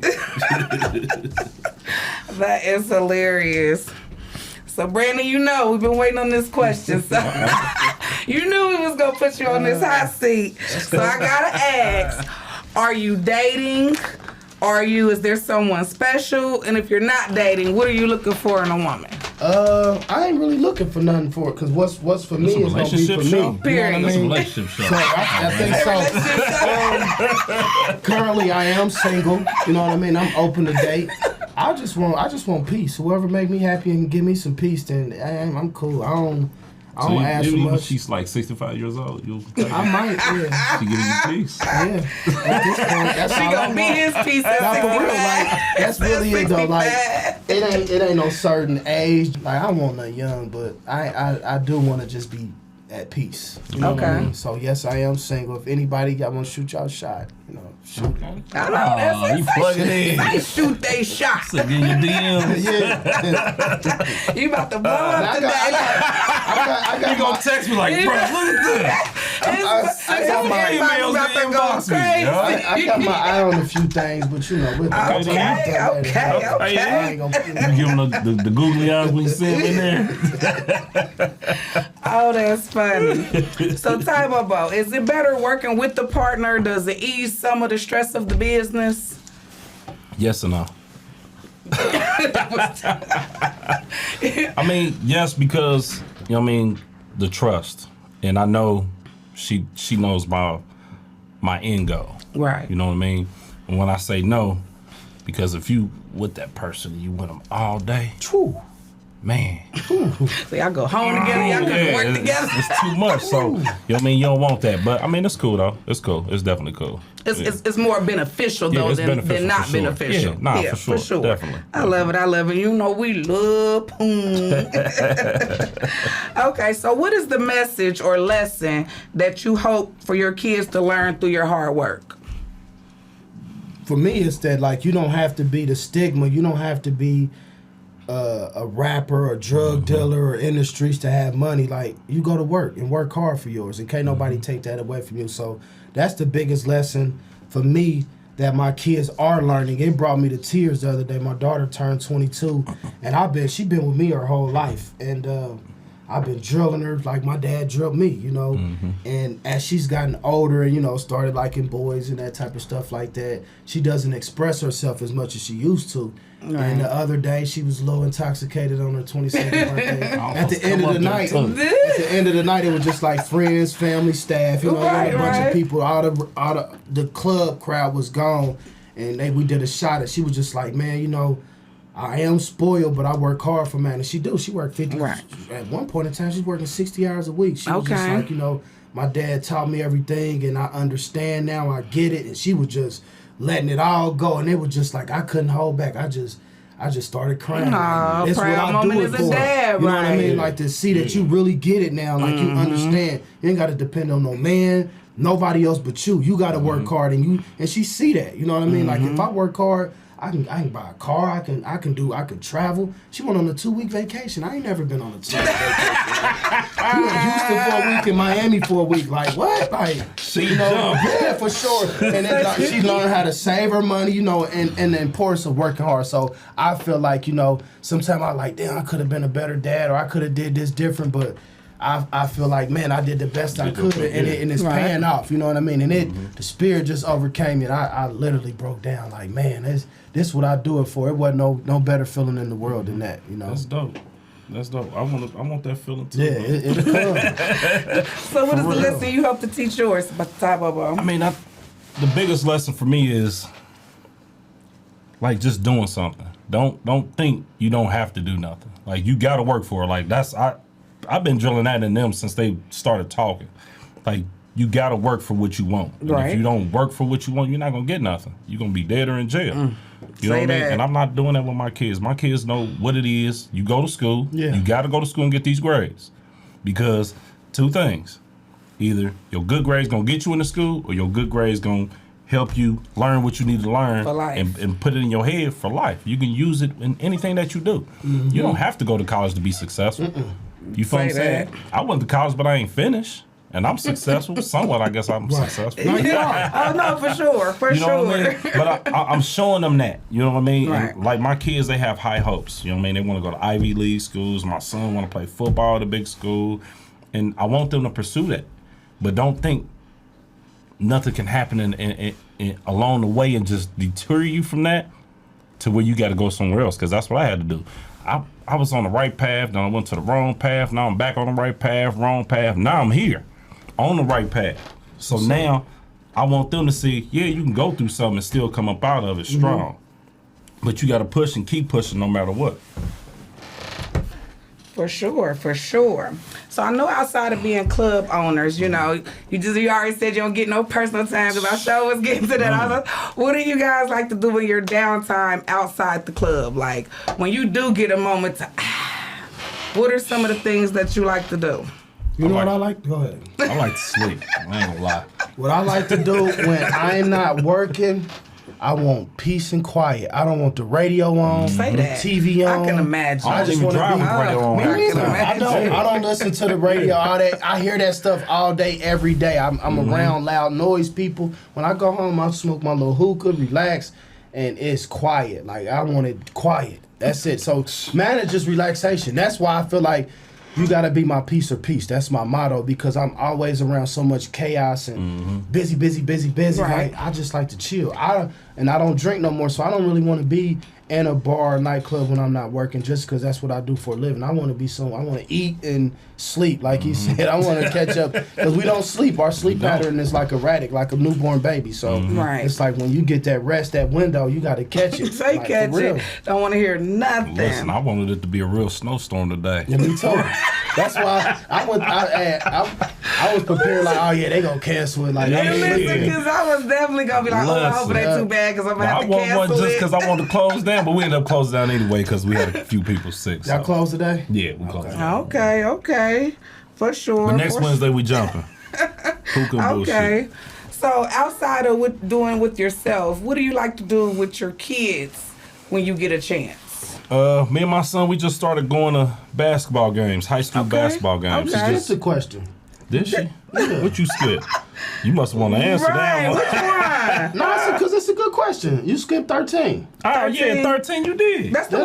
That is hilarious. So, Brandon, you know, we've been waiting on this question. So, you knew we was going to put you on this hot seat. So, I got to ask, are you dating? Is there someone special? And if you're not dating, what are you looking for in a woman? I ain't really looking for nothing for it, because what's for me is gonna be for me. Show? Period. That's a relationship show. So I think so. Currently, I am single. You know what I mean? I'm open to date. I just want peace. Whoever make me happy and give me some peace, then I'm cool. I don't ask for much. She's like 65 years old. I might, yeah. She giving you peace. Yeah. At this point, that's She all gonna I be want. his piece at Nah, for real, 65. like that's really it though. Like 65. it ain't no certain age. Like I want nothing young, but I do want to just be at peace. You know what I Okay. mean? So yes, I am single. If anybody I want to shoot y'all a shot, you know, shoot. I know that's You plug it in. They shoot they shots. So get your DMs. Yeah. You about to blow up today. I got You gonna text me like, bro, look at this. I got my emails about to in go inbox me, crazy. yo. I got my eye on a few things, but you know, Okay. I ain't gonna. You give them the googly eyes when you see them in there. Oh, that's funny. So, Ty Bobo, is it better working with the partner? Does it ease some of the stress of the business? Yes or no? I mean, yes, because, you know what I mean, the trust. And I know she knows my end goal. Right. You know what I mean? And when I say no, because if you with that person, you with them all day, Whew. man. So y'all go home together, y'all go to work together. It's too much. So, you know what I mean? You don't want that. But, I mean, it's cool, though. It's cool. It's definitely cool. It's more beneficial, though, it's than beneficial not for sure. beneficial. Yeah, nah, for sure. Definitely. I love it. You know we love poon. Okay, so what is the message or lesson that you hope for your kids to learn through your hard work? For me, it's that, like, you don't have to be the stigma. You don't have to be a rapper or drug dealer or in the streets to have money. Like, you go to work and work hard for yours, and can't nobody take that away from you. So that's the biggest lesson for me that my kids are learning. It brought me to tears the other day. My daughter turned 22, and she been with me her whole life. And I've been drilling her like my dad drilled me, you know. And as she's gotten older and, you know, started liking boys and that type of stuff like that, she doesn't express herself as much as she used to. Right. And the other day, she was a little intoxicated on her 22nd birthday. At the end of the night, it was just like friends, family, staff, you know, a bunch of people. All the club crowd was gone, and we did a shot, and she was just like, man, you know, I am spoiled, but I work hard for man. And she do. She worked 50. Right. At one point in time, she's working 60 hours a week. She was just like, you know, my dad taught me everything, and I understand now. I get it. And she was just letting it all go, and it was just like I couldn't hold back. I just started crying. Aw, It's what proud I moment do as it a for. dad, You know what I right. mean? Like to see that you really get it now. Like you understand. You ain't got to depend on no man, nobody else but you. You got to work hard, and she see that. You know what I mean? Like if I work hard, I can buy a car. I can travel. She went on a 2-week vacation. I ain't never been on a 2-week vacation. You in Houston for a week and Miami for a week. Like what? Like She you know, jumped. yeah, for sure. And then like, she learned how to save her money, you know, and the importance of working hard. So I feel like, you know, sometimes I like, damn, I could have been a better dad, or I could have did this different, but I feel like, man, I did the best I could, and it's paying off. You know what I mean? And the spirit just overcame it. I literally broke down like, man, this is what I do it for. It wasn't no better feeling in the world than that. You know? That's dope. That's dope. I want that feeling too. Yeah, it'll come. So what is the real. lesson you hope to teach yours about the time, Bobo? I mean, the biggest lesson for me is like just doing something. Don't think you don't have to do nothing. Like you got to work for it. Like I've been drilling that in them since they started talking. Like you got to work for what you want. And Right. if you don't work for what you want, you're not gonna get nothing. You're gonna be dead or in jail. You know Say what I mean? that. And I'm not doing that with my kids. My kids know what it is. You go to school. Yeah. You got to go to school and get these grades. Because two things. Either your good grades going to get you into school, or your good grades going to help you learn what you need to learn For life. and put it in your head for life. You can use it in anything that you do. You don't have to go to college to be successful. You feel what I'm Say saying? that. I went to college, but I ain't finished. And I'm successful. Somewhat, I guess I'm successful. No, you are. Oh no, for sure, for You know sure. what I mean? But I'm showing them that. You know what I mean? Right. And like my kids, they have high hopes. You know what I mean? They want to go to Ivy League schools. My son want to play football at a big school. And I want them to pursue that. But don't think nothing can happen in along the way and just deter you from that to where you got to go somewhere else. Because that's what I had to do. I was on the right path. Then I went to the wrong path. Now I'm back on the right path, wrong path. Now I'm here on the right path. So now I want them to see, yeah, you can go through something and still come up out of it strong. But you got to push and keep pushing no matter what. For sure, for sure. So I know outside of being club owners, you know, you already said you don't get no personal time, because I sure was getting to that. I was like, what do you guys like to do in your downtime outside the club? Like when you do get a moment to, what are some of the things that you like to do? You know what I like? Go ahead. I like to sleep. I ain't gonna lie. What I like to do when I'm not working, I want peace and quiet. I don't want the radio on, Say the that. TV on. I can imagine. I don't even wanna drive be- with the radio on. Me I can neither. imagine. I don't listen to the radio all day. I hear that stuff all day, every day. I'm around loud noise people. When I go home, I smoke my little hookah, relax, and it's quiet. Like I want it quiet. That's it. So manage just relaxation. That's why I feel like you gotta be my peace or peace. That's my motto, because I'm always around so much chaos and busy. Right. Like I just like to chill. I don't drink no more, so I don't really want to be in a bar or nightclub when I'm not working, just because that's what I do for a living. I want to eat and sleep, like he said. I want to catch up, because we don't sleep. Our sleep pattern is like erratic, like a newborn baby. So Right. it's like when you get that rest, that window, you got to catch it. Say like, catch for real. it. Don't want to hear nothing. Listen, I wanted it to be a real snowstorm today. Yeah, me too. That's why I was prepared, like, oh yeah, they gonna cancel it. Like, And I'm listen, sleeping. because I was definitely going to be like, oh, I hope it ain't Listen. too bad, because I'm going to Now, have I to want one cancel just it. because I wanted to close down, but we ended up closing down anyway because we had a few people sick. Y'all So. close today? Yeah, we closed down. Okay. For sure. But next for Wednesday we jumping. Hookah and bullshit. Okay. So outside of doing with yourself, what do you like to do with your kids when you get a chance? Me and my son, we just started going to basketball games, high school Okay, basketball games. okay. That's the question. Did she? What you skip? You must want to answer Right. that one. Which one? No, because it's a good question. You skipped 13. Oh, yeah, 13 you did. That's the Did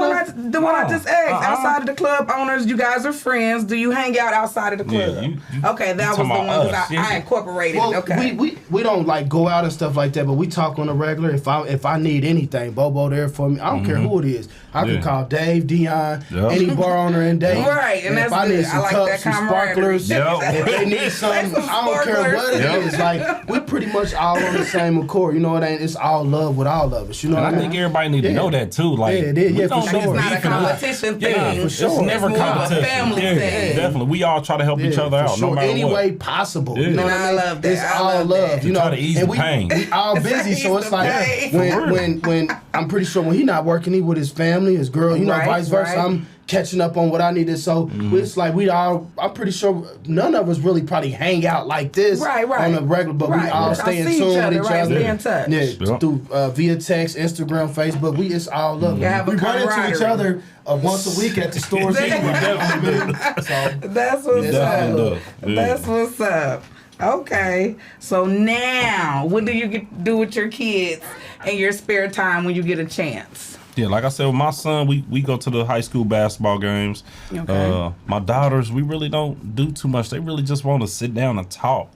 one. I? I just asked. Outside of the club owners, you guys are friends. Do you hang out outside of the Yeah, club? you Okay, that was the talking one about because us, I yeah. incorporated. Well, it. Okay. we don't like go out and stuff like that, but we talk on the regular. If I need anything, Bobo there for me. I don't care who it is. I Yeah. can call Dave, Dion, Yep. any bar owner in Dave. Right, and if that's I need good. some I like cups, that some camaraderie. sparklers, Yep. if they need something, I don't care what it is. Like, we pretty much all on the same accord. You know, it's all love with all of us. You know what I mean? I think everybody need to know that too. Like, it is. Yeah, for sure. It's not a competition thing. Yeah, for sure. It's never It's more of a competition. family thing. Definitely. We all try to help each other out, sure. no matter Any what. way possible. Yeah. You know what I mean? I love that. It's I all love love. that. You know, Try to ease and the pain. we all busy, so Ease it's the like pain. when I'm pretty sure when he not working, he with his family, his girl, you know, Right, vice versa. right. I'm catching up on what I needed. So it's like I'm pretty sure none of us really probably hang out like this Right. on a regular, but we all Y'all stay in see tune each with other, each right? other. Stay in touch. Yeah, through via text, Instagram, Facebook. It's all love. You have a we run into each camaraderie. other once a week at the stores. anyway. So That's what's Definitely up. do. Yeah. That's what's up. Okay. So now, what do you do with your kids in your spare time when you get a chance? Yeah, like I said, with my son, we go to the high school basketball games. Okay. My daughters, we really don't do too much. They really just want to sit down and talk.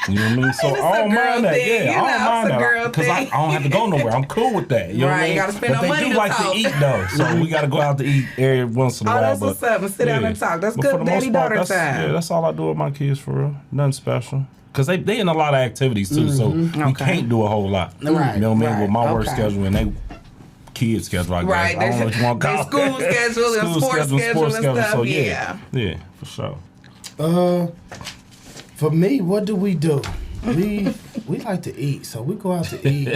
You know what I mean? So It's a I don't girl mind that. thing, Yeah, you I don't know, mind it's a that girl because I thing. don't have to go nowhere. I'm cool with that. You know what I Right, mean? you gotta spend but no they money do to like talk. to eat though, so we gotta go out to eat every once in a Oh, while. that's but, what's up. And sit down and talk. That's But good for the most daddy-daughter part, time. Yeah, that's all I do with my kids for real. Nothing special. Because they in a lot of activities too, so we Okay. can't do a whole lot. Right, You know what I mean? right, With my work okay. schedule and they kids schedule, I guess. Right, I don't know what you want to they call school it. schedule and sports schedule and stuff, So yeah. yeah, for sure. For me, what do? We like to eat, so we go out to eat.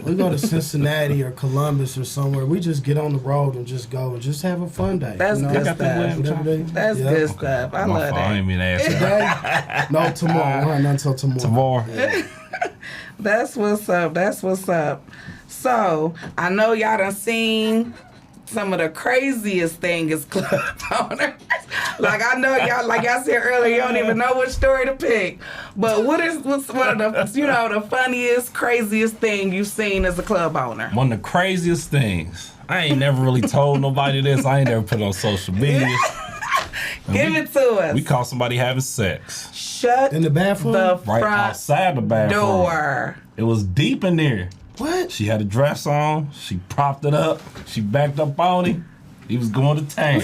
We go to Cincinnati or Columbus or somewhere. We just get on the road and just go and just have a fun day. That's good got that stuff. lamb chop. That's Yeah. good stuff. I My love fault, I that. ain't mean to ask that. Today? No, tomorrow. Not until tomorrow. Tomorrow. That's what's up. That's what's up. So, I know y'all done seen some of the craziest things as club owners. Like, I know y'all, like y'all said earlier, you don't even know which story to pick. But what's one of the, the funniest, craziest thing you've seen as a club owner? One of the craziest things. I ain't never really told nobody this. I ain't never put it on social media. Give it to us. We caught somebody having sex Shut In the bathroom? the right front outside the bathroom. door. It was deep in there. What? She had a dress on. She propped it up. She backed up on him. He was going to town.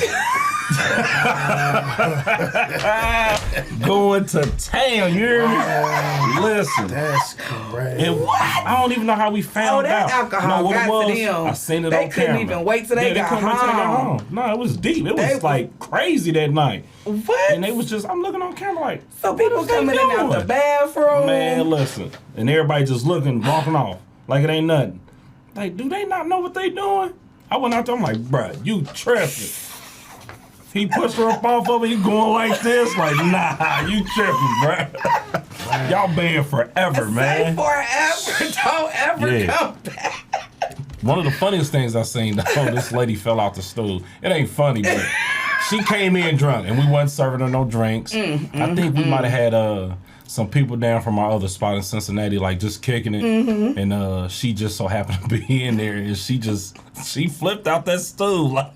Going to town, you hear me? Listen. That's crazy. I don't even know how we found that out. alcohol No, what got it to was, them. I seen it They on couldn't camera. even wait till they got couldn't wait till they got home. home. No, it was deep. It They was like crazy that night. What? And they was just, I'm looking on camera like, So people what is they coming in out the doing? bathroom. Man, listen. And everybody just looking, walking off like it ain't nothing. Like, do they not know what they doing? I went out there, I'm like, bruh, you tripping. He pushed her up off of it, he going like this, like, nah, you tripping, bruh. Y'all banned forever, Say man. forever. Don't ever Yeah. come back. One of the funniest things I seen, though, this lady fell out the stool. It ain't funny, but she came in drunk, and we wasn't serving her no drinks. I think we might have had some people down from our other spot in Cincinnati, like just kicking it, and she just so happened to be in there, and she flipped out that stool. Like,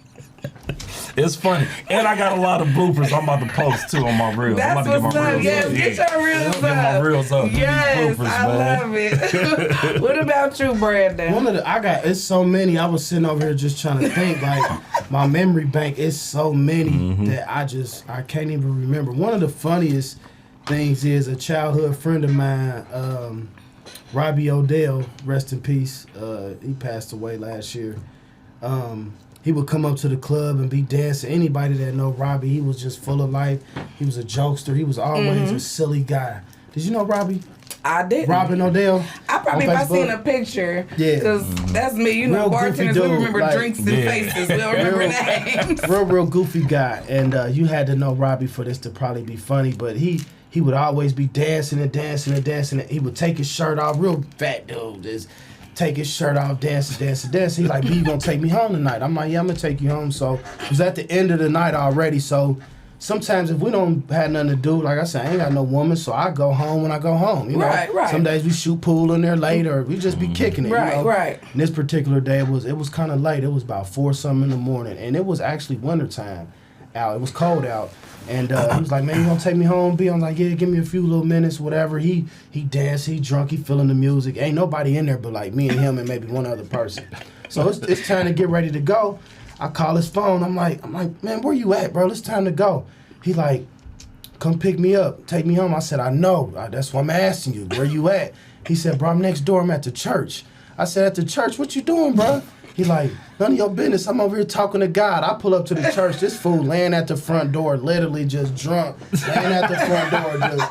it's funny, and I got a lot of bloopers I'm about to post too on my reels. I'm That's about to what's get my up. reels Yes, up. get your reels Get my up. reels up. Get these Yes, bloopers, I man. love it. What about you, Brandon? It's so many. I was sitting over here just trying to think. Like, my memory bank is so many that I can't even remember. One of the funniest things is a childhood friend of mine, Robbie Odell, rest in peace. He passed away last year. He would come up to the club and be dancing. Anybody that know Robbie, he was just full of life. He was a jokester. He was always a silly guy. Did you know Robbie? I didn't. Robin Odell? I probably on if I seen Facebook? a picture. Yeah. Because that's me. You know, Real goofy bartenders, we dude, remember like- drinks and Yeah. faces. We don't remember names. Real goofy guy. And you had to know Robbie for this to probably be funny, but he would always be dancing and dancing and dancing. He would take his shirt off, real fat dude. Just take his shirt off, dancing. He's like, B, you gonna take me home tonight? I'm like, yeah, I'm gonna take you home. So it was at the end of the night already. So sometimes if we don't have nothing to do, like I said, I ain't got no woman, so I go home when I go home. You know? Right. Some days we shoot pool in there late, or we just be kicking it. Right, you know? right. And this particular day, it was kind of late. It was about 4-something in the morning, and it was actually wintertime out. It was cold out. And he was like, man, you gonna take me home, B? I'm like, yeah, give me a few little minutes, whatever. He danced, he drunk, he feeling the music. Ain't nobody in there but like me and him and maybe one other person. So it's time to get ready to go. I call his phone. I'm like, man, where you at, bro? It's time to go. He like, come pick me up, take me home. I said, I know. That's why I'm asking you. Where you at? He said, bro, I'm next door. I'm at the church. I said, at the church? What you doing, bro? He like, none of your business. I'm over here talking to God. I pull up to the church. This fool laying at the front door, literally just drunk, laying at the front door, just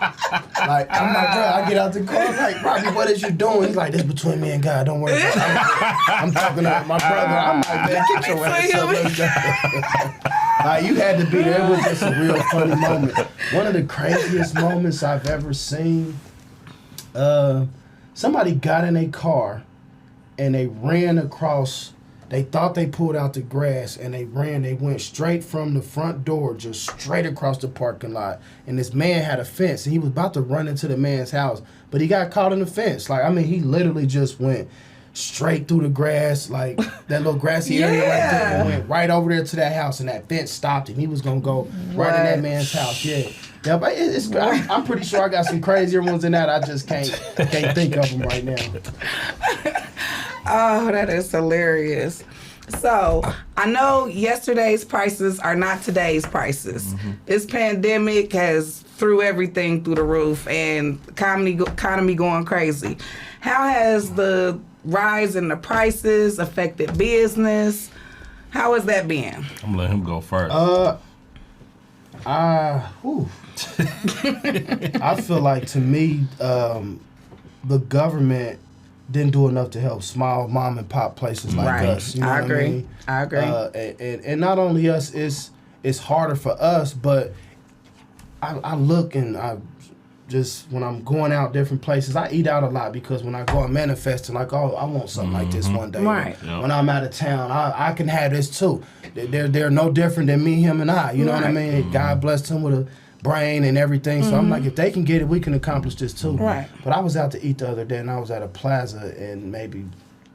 like, I'm like, bro, I get out the car. I'm like, Robbie, what is you doing? He's like, this between me and God. Don't worry about it. I'm talking to my brother. I'm like, man, get your ass up. Let's go. Like, you had to be there. It was just a real funny moment. One of the craziest moments I've ever seen. Somebody got in a car and they ran across. They thought they pulled out the grass and they went straight from the front door, just straight across the parking lot. And this man had a fence and he was about to run into the man's house, but he got caught in the fence. Like, I mean, he literally just went straight through the grass, like that little grassy area right there, and went right over there to that house, and that fence stopped him. He was gonna go right in that man's house. Yeah, but I'm pretty sure I got some crazier ones than that. I just can't think of them right now. Oh, that is hilarious. So, I know yesterday's prices are not today's prices. This pandemic has threw everything through the roof and economy going crazy. How has the rise in the prices affected business? How has that been? I'm gonna let him go first. I feel like, to me, the government didn't do enough to help small mom and pop places like us. You know I what agree. I mean? I agree. And not only us, it's harder for us, but I look and I just, when I'm going out different places, I eat out a lot because when I go and manifesting, like, oh, I want something like this one day. Right. When I'm out of town, I can have this too. They're no different than me, him, and I. You know what I mean? God blessed him with a brain and everything. So I'm like, if they can get it, we can accomplish this too. Right. But I was out to eat the other day, and I was at a plaza in maybe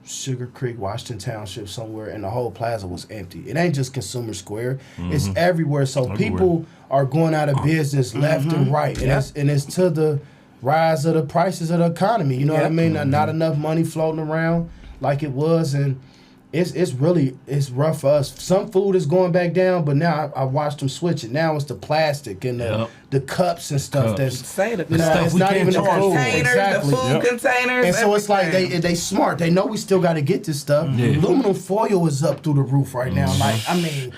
Sugar Creek, Washington Township somewhere, and the whole plaza was empty. It ain't just Consumer Square. It's everywhere. So people are going out of business left and right. And it's to the rise of the prices of the economy. You know what I mean? Not enough money floating around like it was, and it's rough for us. Some food is going back down, but now I watched them switch it. Now it's the plastic and the cups and stuff. That's Say the it's not even the food. Containers, the food containers. And so it's like they smart. They know we still got to get this stuff. Aluminum foil is up through the roof right now. Like, I mean,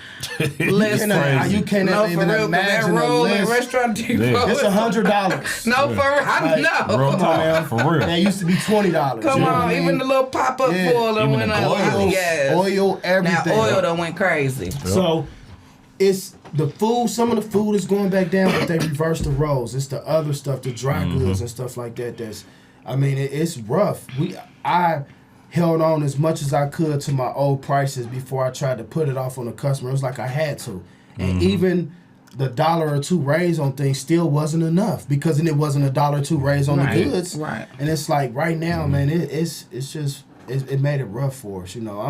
you cannot even imagine that roll in list. Restaurant Depot. It's $100. No, no. Real talk, for real. That used to be $20. Come on, even the little pop-up foil that went up. Oil, everything. Now oil done went crazy. So it's the food. Some of the food is going back down, but they reversed the roles. It's the other stuff, the dry goods and stuff like that. It's rough. I held on as much as I could to my old prices before I tried to put it off on the customer. It was like I had to, and even the $1 or $2 raise on things still wasn't enough because then it wasn't a $1 or $2 raise on the goods. Right. And it's like right now, man, it's just. It made it rough for us, you know.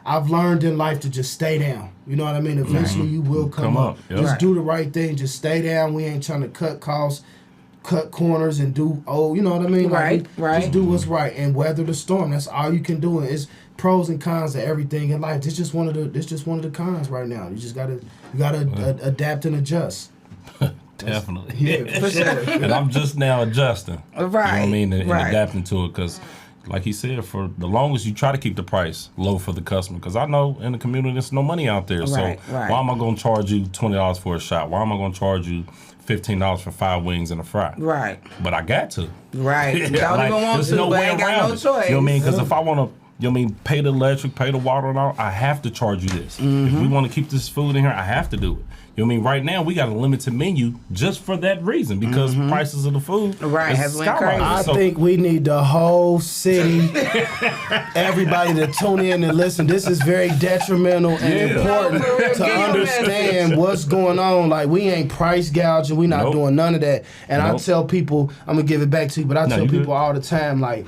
I've learned in life to just stay down. You know what I mean? Eventually you will come up. Yep. Just do the right thing. Just stay down. We ain't trying to cut costs, cut corners, and do you know what I mean? Right. Just do what's right and weather the storm. That's all you can do. It's pros and cons to everything in life. It's just one of the cons right now. You just gotta adapt and adjust. Definitely. Yeah, for sure. And I'm just now adjusting. Right. You know what I mean? And adapting to it because, like he said, for the longest you try to keep the price low for the customer because I know in the community there's no money out there. So why am I going to charge you $20 for a shot? Why am I going to charge you $15 for 5 wings and a fry? Right. But I got to. Right. Don't like, even want to, but ain't got no choice. You know what I mean? Because if I want to, pay the electric, pay the water and all, I have to charge you this. If we want to keep this food in here, I have to do it. You know what I mean? Right now, we got a limited menu just for that reason because prices of the food has went crazy. I think we need the whole city, everybody to tune in and listen. This is very detrimental and important to understand what's going on. Like, we ain't price gouging. We not doing none of that. And I tell people, I'm going to give it back to you, but I tell people all the time, like,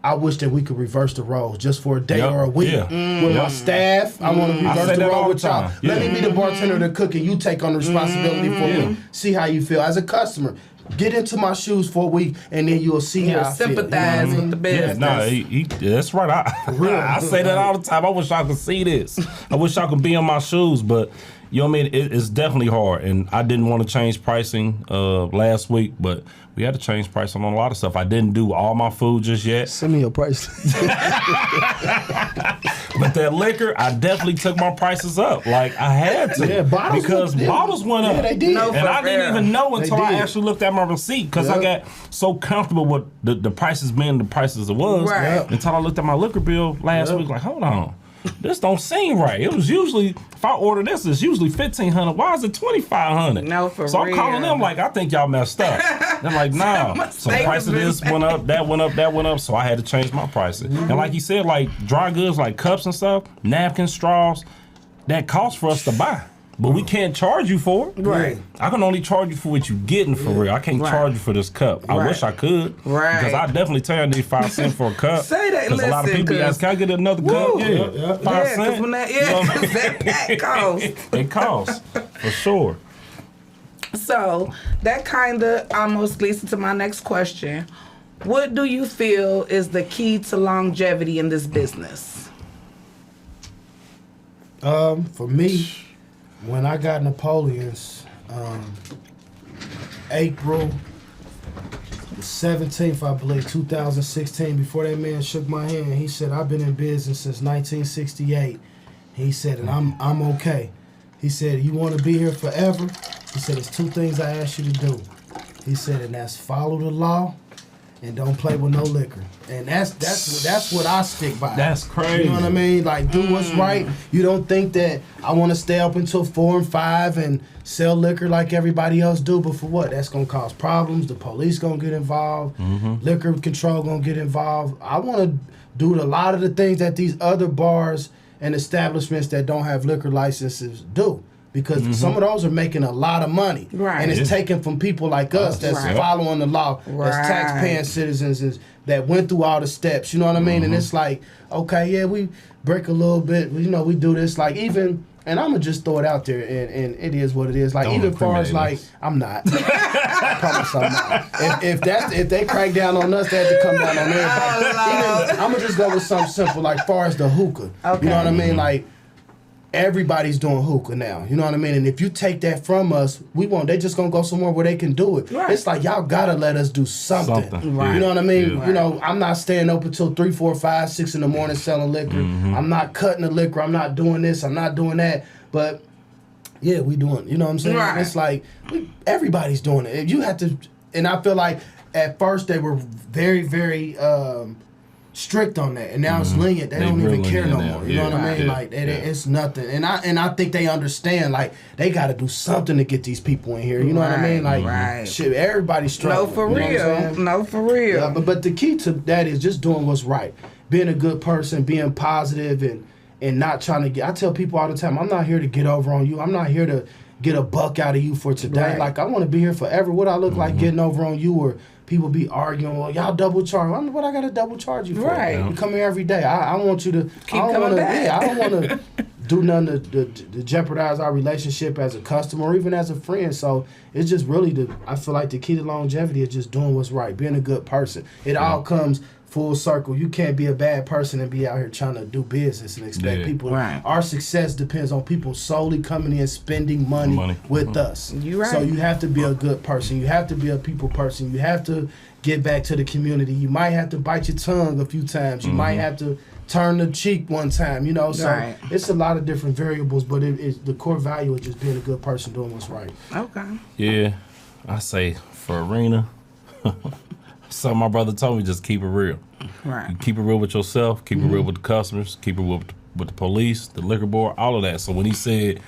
I wish that we could reverse the roles just for a day or a week. With my staff, I want to reverse the role with y'all. Let me be the bartender, the cook, and you take on the responsibility for me. See how you feel as a customer. Get into my shoes for a week, and then you'll see how I feel. Sympathize with the business. That's right. I say that all the time. I wish I could see this. I wish I could be in my shoes, but You know what I mean? It's definitely hard, and I didn't want to change pricing last week, but we had to change pricing on a lot of stuff. I didn't do all my food just yet. Send me your price. But that liquor, I definitely took my prices up. Like, I had to. Yeah, bottles Went up. Yeah, they did. And I didn't even know until I did. actually looked at my receipt because I got so comfortable with the prices being the prices it was until I looked at my liquor bill last week. Like, hold on. This don't seem right. It was usually, if I order this, it's usually $1,500. Why is it $2,500? No, for so real. I'm calling them like, I think y'all messed up. They're like, nah. So the price of this went up, that went up, that went up. So I had to change my pricing. And like you said, like dry goods, like cups and stuff, napkins, straws, that costs for us to buy. But we can't charge you for it. Right. I can only charge you for what you getting for real. I can't charge you for this cup. I wish I could. Right. Because I definitely tell you I need 5 cents for a cup. Say that, Because a lot of listen, people ask, can I get another cup? Yeah. 5 cents. Because when that pack costs. It costs, for sure. So that kind of almost leads into my next question. What do you feel is the key to longevity in this business? For me, when I got Napoleon's, April the 17th, I believe, 2016, before that man shook my hand, he said, I've been in business since 1968. He said, and I'm okay. He said, you want to be here forever? He said, there's 2 things I ask you to do. He said, and that's follow the law and don't play with no liquor. And that's what I stick by. That's crazy. You know what I mean? Like, do what's right. You don't think that I want to stay up until 4 and 5 and sell liquor like everybody else do, but for what? That's going to cause problems. The police going to get involved. Liquor control going to get involved. I want to do a lot of the things that these other bars and establishments that don't have liquor licenses do. Because some of those are making a lot of money. Right. And it's taken from people like us that's following the law, that's tax-paying citizens that went through all the steps. You know what I mean? And it's like, okay, yeah, we break a little bit. You know, we do this. Like, even, and I'm going to just throw it out there, and it is what it is. Like, even as far as, like, I'm not. I promise I'm not. If they crack down on us, they have to come down on everybody. I'm going to just go with something simple, like, far as the hookah. Okay. You know what I mean? Like, everybody's doing hookah now, you know what I mean? And if you take that from us, they just gonna go somewhere where they can do it. Right. It's like, y'all gotta let us do something. Right. You know what I mean? Yeah. You know, I'm not staying up until 3, 4, 5, 6 in the morning selling liquor. I'm not cutting the liquor. I'm not doing this. I'm not doing that. But yeah, we doing, you know what I'm saying? Right. It's like, everybody's doing it. You have to, and I feel like at first they were very, very, strict on that, and now it's lenient. They don't even care no more. You know what I mean? Like it's nothing. And I think they understand. Like they got to do something to get these people in here. You know what I mean? Like shit, everybody's struggling. No, for real. No, for real. Yeah, but the key to that is just doing what's right, being a good person, being positive, and not trying to get. I tell people all the time, I'm not here to get over on you. I'm not here to get a buck out of you for today. Right. Like I want to be here forever. What I look like getting over on you or people be arguing, well, y'all double charge. What I got to double charge you for? Right. You come here every day. I want you to keep coming back. Yeah, I don't want to do nothing to jeopardize our relationship as a customer or even as a friend. So it's just really I feel like the key to longevity is just doing what's right, being a good person. It all comes full circle. You can't be a bad person and be out here trying to do business and expect people. Right. Our success depends on people solely coming in spending money with us. You're right. So you have to be a good person. You have to be a people person. You have to get back to the community. You might have to bite your tongue a few times. You might have to turn the cheek one time. You know, so it's a lot of different variables, but the core value is just being a good person, doing what's right. Okay. Yeah, I say for Arena. So my brother told me just keep it real. Right. You keep it real with yourself, keep it real with the customers, keep it real with the police, the liquor board, all of that. So when he said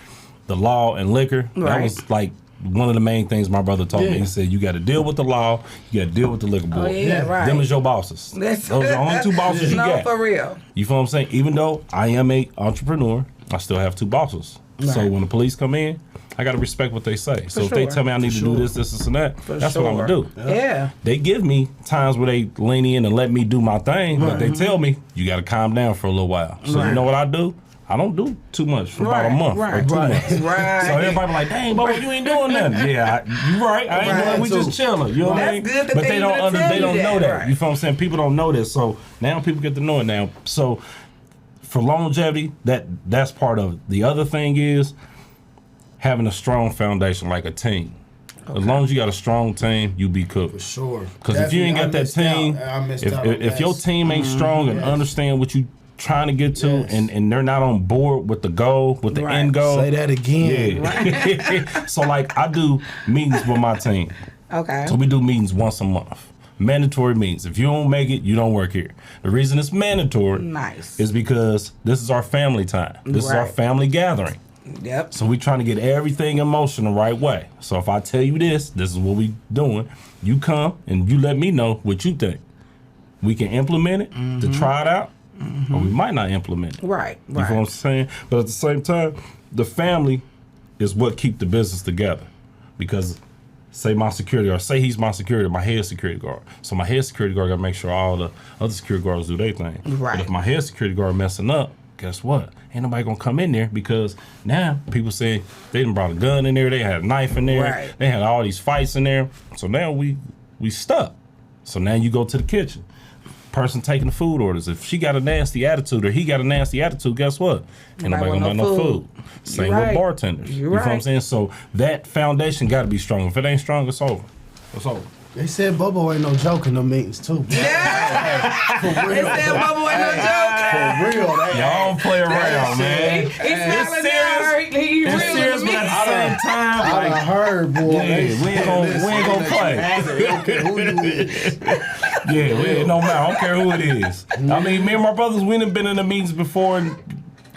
the law and liquor, that was like one of the main things my brother told me. He said you got to deal with the law, you got to deal with the liquor board. Right. Them is your bosses. Those are the only 2 bosses you got. No, for real. You feel what I'm saying? Even though I am a entrepreneur, I still have 2 bosses. Right. So when the police come in, I got to respect what they say. So if they tell me I need to do this, and that, that's what I'm going to do. Yeah. They give me times where they lean in and let me do my thing, but they tell me, you got to calm down for a little while. So you know what I do? I don't do too much for about a month or 2 months. Right. So everybody like, dang, Bobo, you ain't doing nothing. Yeah, you right. I ain't doing. We just chilling. You know what I mean? Good but they don't know that. Right. You feel what I'm saying? People don't know this. So now people get to know it now. So for longevity, that's part of it. The other thing is, having a strong foundation, like a team. Okay. As long as you got a strong team, you be cooked. For sure. Because if you ain't got that team, if your team ain't strong and understand what you trying to get to, and they're not on board with the goal, with the end goal. Say that again. Yeah. Right. So like I do meetings with my team. Okay. So we do meetings once a month. Mandatory meetings. If you don't make it, you don't work here. The reason it's mandatory is because this is our family time. This is our family gathering. Yep. So we trying to get everything in motion the right way. So if I tell you this is what we doing. You come and you let me know what you think. We can implement it to try it out, or we might not implement it. Right. You know what I'm saying? But at the same time, the family is what keep the business together. Because say my security, or say he's my security, my head security guard. So my head security guard got to make sure all the other security guards do their thing. Right. But if my head security guard messing up, guess what? Ain't nobody gonna come in there, because now people say they done brought a gun in there, they had a knife in there, they had all these fights in there. So now we stuck. So now you go to the kitchen. Person taking the food orders. If she got a nasty attitude or he got a nasty attitude, guess what? Ain't nobody gonna buy no food. Same with bartenders. You know what I'm saying? So that foundation gotta be strong. If it ain't strong, it's over. It's over. They said Bobo ain't no joke in the meetings too. Yeah. For real. They said Bobo ain't no joke. For real. Y'all don't play around, man. He's smiling there. He real serious, but at the same time, I done heard, boy. Yeah, we ain't gonna play. Yeah, it don't matter. I don't care who it is. I mean, me and my brothers, we done been in the meetings before, and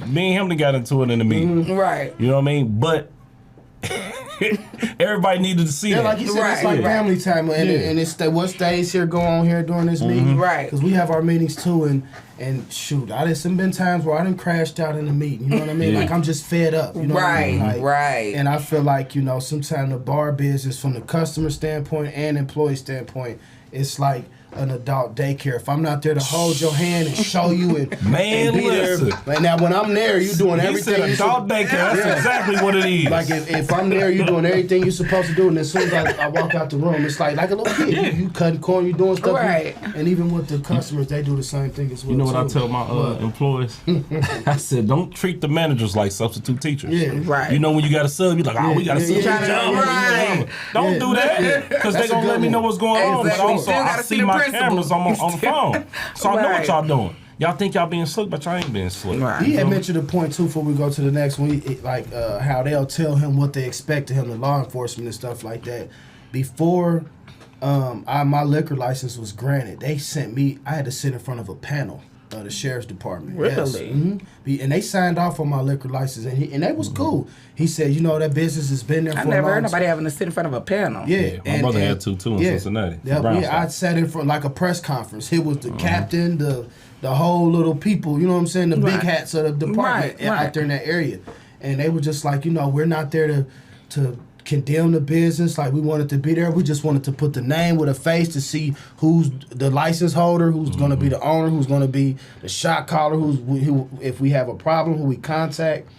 me and him done got into it in the meeting. Right. You know what I mean? But everybody needed to see that. Like you said, it's like family time, and it's what stays here, go on here during this meeting. Right. Because we have our meetings too, and shoot, there's been times where I done crashed out in the meeting. You know what I mean? Like I'm just fed up. You know what I mean? Like, right. And I feel like, you know, sometimes the bar business, from the customer standpoint and employee standpoint, it's like an adult daycare. If I'm not there to hold your hand and show you and be there, like now when I'm there, you doing everything. He said adult daycare. That's exactly what it is. Like if I'm there, you doing everything you're supposed to do, and as soon as I walk out the room, it's like a little kid. You cutting corn, you doing stuff. And even with the customers, they do the same thing as well. You know what I tell my employees? I said, don't treat the managers like substitute teachers. Yeah, right. You know when you got a sub, you like, we got a sub. Don't do that, because they gonna let me know what's going on. But also, I see my cameras on the phone, so I know what y'all doing. Y'all think y'all being slick, but y'all ain't being slick. Right. He had mentioned a point too before we go to the next one, how they'll tell him what they expect of him, the law enforcement and stuff like that. Before my liquor license was granted, they sent me. I had to sit in front of a panel of the sheriff's department. Really? Yes. Mm-hmm. And they signed off on my liquor license, and that was cool. He said, you know, that business has been there for a long time. I never heard nobody having to sit in front of a panel. Yeah. My brother had two in Cincinnati. I sat in front like a press conference. It was the captain, the whole little people, you know what I'm saying, the big hats of the department out there in that area. And they were just like, you know, we're not there to condemn the business. Like, we wanted to be there. We just wanted to put the name with a face to see who's the license holder, who's going to be the owner, who's going to be the shot caller, who if we have a problem, who we contact.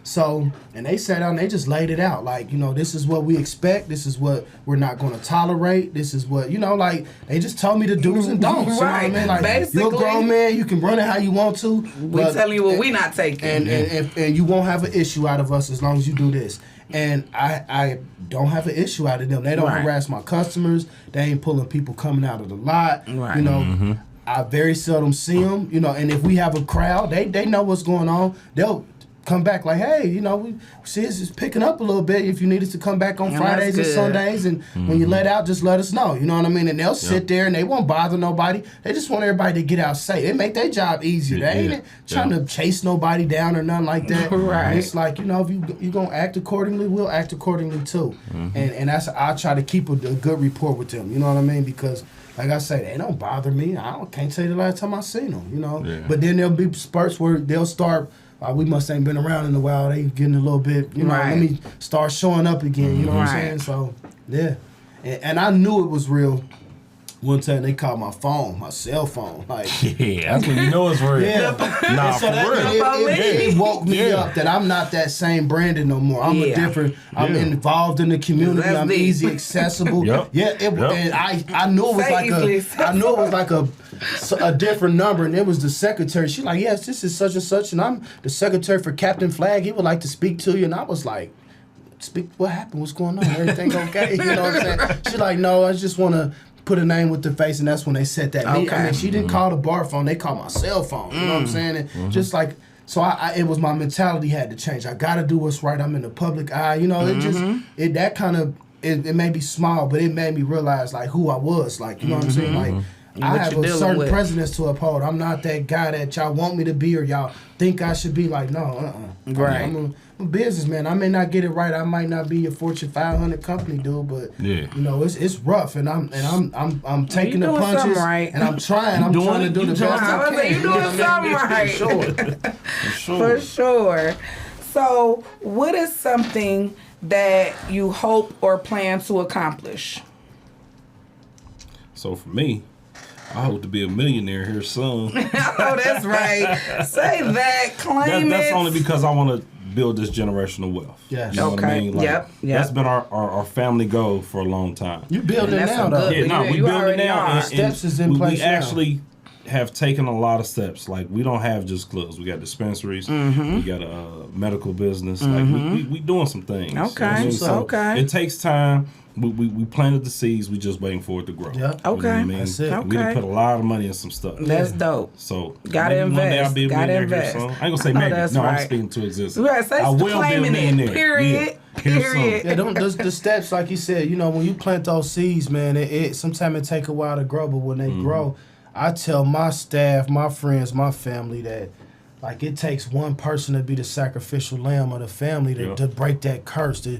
So, and they sat down and they just laid it out. Like, you know, this is what we expect. This is what we're not going to tolerate. This is what, you know, like, they just told me the do's and don'ts. You know what I mean? Like, basically, you're a grown man. You can run it how you want to. We're telling you what we not taking. And you won't have an issue out of us as long as you do this. And I don't have an issue out of them. They don't harass my customers. They ain't pulling people coming out of the lot. Right. You know, I very seldom see them. You know, and if we have a crowd, they know what's going on. They'll come back like, hey, you know, we see it's picking up a little bit. If you need us to come back on Fridays and Sundays, and when you let out, just let us know. You know what I mean? And they'll sit there and they won't bother nobody. They just want everybody to get out safe. They make their job easier. They ain't trying to chase nobody down or nothing like that. Right. It's like, you know, if you gonna act accordingly, we'll act accordingly too. And that's, I try to keep a good rapport with them. You know what I mean? Because, like I say, they don't bother me. Can't tell you the last time I seen them. You know. Yeah. But then there'll be spurts where they'll start. We must ain't been around in a while. They getting a little bit, you know, let me start showing up again, you know what I'm saying? So, yeah. And I knew it was real. One time they called my phone, my cell phone. Like, yeah, that's when you know it's real. Yeah. Nah, so for real. It woke me up that I'm not that same Brandon no more. I'm a different, I'm involved in the community. I'm easy accessible. And I knew it was like a different number, and it was the secretary. She's like, yes, this is such and such, and I'm the secretary for Captain Flag. He would like to speak to you. And I was like, speak. What happened? What's going on? Everything okay? You know what I'm saying? She like, no, I just want to put a name with the face, and that's when they set that meeting. I mean, she didn't call the bar phone. They called my cell phone. You know what I'm saying? And just like, so it was my mentality had to change. I got to do what's right. I'm in the public eye. You know, that kind of, it may be small, but it made me realize like who I was. Like, you know what I'm saying? Like, I have a certain precedence to uphold. I'm not that guy that y'all want me to be or y'all think I should be. Like, no, Right. I'm a businessman. I may not get it right. I might not be a Fortune 500 company dude, but you know, it's rough, and I'm taking the punches, right. and I'm trying. I'm trying to do the best I can. You doing something right? For sure. So, what is something that you hope or plan to accomplish? So for me, I hope to be a millionaire here soon. I know that's right. Say that, claim That's it. only because I want to build this generational wealth. Yeah. You know what I mean? Like, Yep. That's been our family goal for a long time. You building And that's now, a though. good- Yeah, no, Yeah, we you building already now. are. And Steps is in place We now. actually have taken a lot of steps. Like, we don't have just clubs. We got dispensaries. We got a medical business. Like, we doing some things. You know what I mean? So Okay. it takes time. We planted the seeds. We just waiting for it to grow. Yeah. You know what I mean? That's it. We done Okay. put a lot of money in some stuff. That's dope. So Gotta maybe one day invest. I'll be a Gotta millionaire invest. here soon. I ain't gonna say I know maybe. that's No, I'm right. speaking to existence. You gotta say I will be a claiming it. millionaire. Period. Yeah. Here soon. Period. Yeah, the steps, like you said, you know, when you plant those seeds, man, it sometimes it take a while to grow, but when they grow, I tell my staff, my friends, my family that, like, it takes one person to be the sacrificial lamb of the family to break that curse, to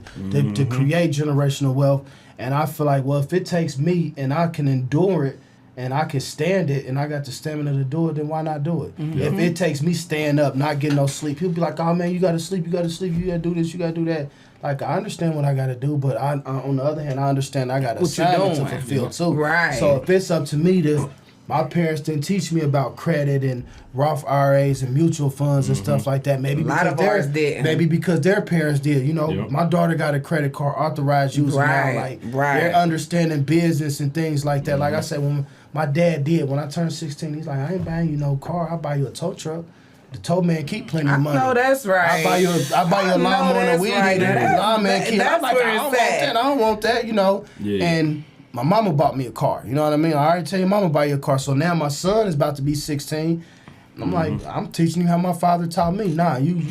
create generational wealth. And I feel like, well, if it takes me and I can endure it and I can stand it and I got the stamina to do it, then why not do it? If it takes me staying up, not getting no sleep, people be like, oh, man, you got to sleep, you got to do this, you got to do that. Like, I understand what I got to do, but I on the other hand, I understand I got assignments to fulfill, too. Right. So if it's up to me to... My parents didn't teach me about credit and Roth IRAs and mutual funds and stuff like that. Maybe A lot of ours didn't. Maybe because their parents did. You know, Yep. my daughter got a credit card authorized use now. Like, they're understanding business and things like that. Like I said, when my dad did, when I turned 16, he's like, I ain't buying you no car. I'll buy you a tow truck. The tow man keep plenty of money. No, that's right. I buy you a lawnmower and a weed eater. The lawn man keep. I'm like, I don't want that, you know. Yeah. And my mama bought me a car. You know what I mean? I already tell your mama buy you a car. So now my son is about to be 16. I'm like, I'm teaching you how my father taught me. Nah, you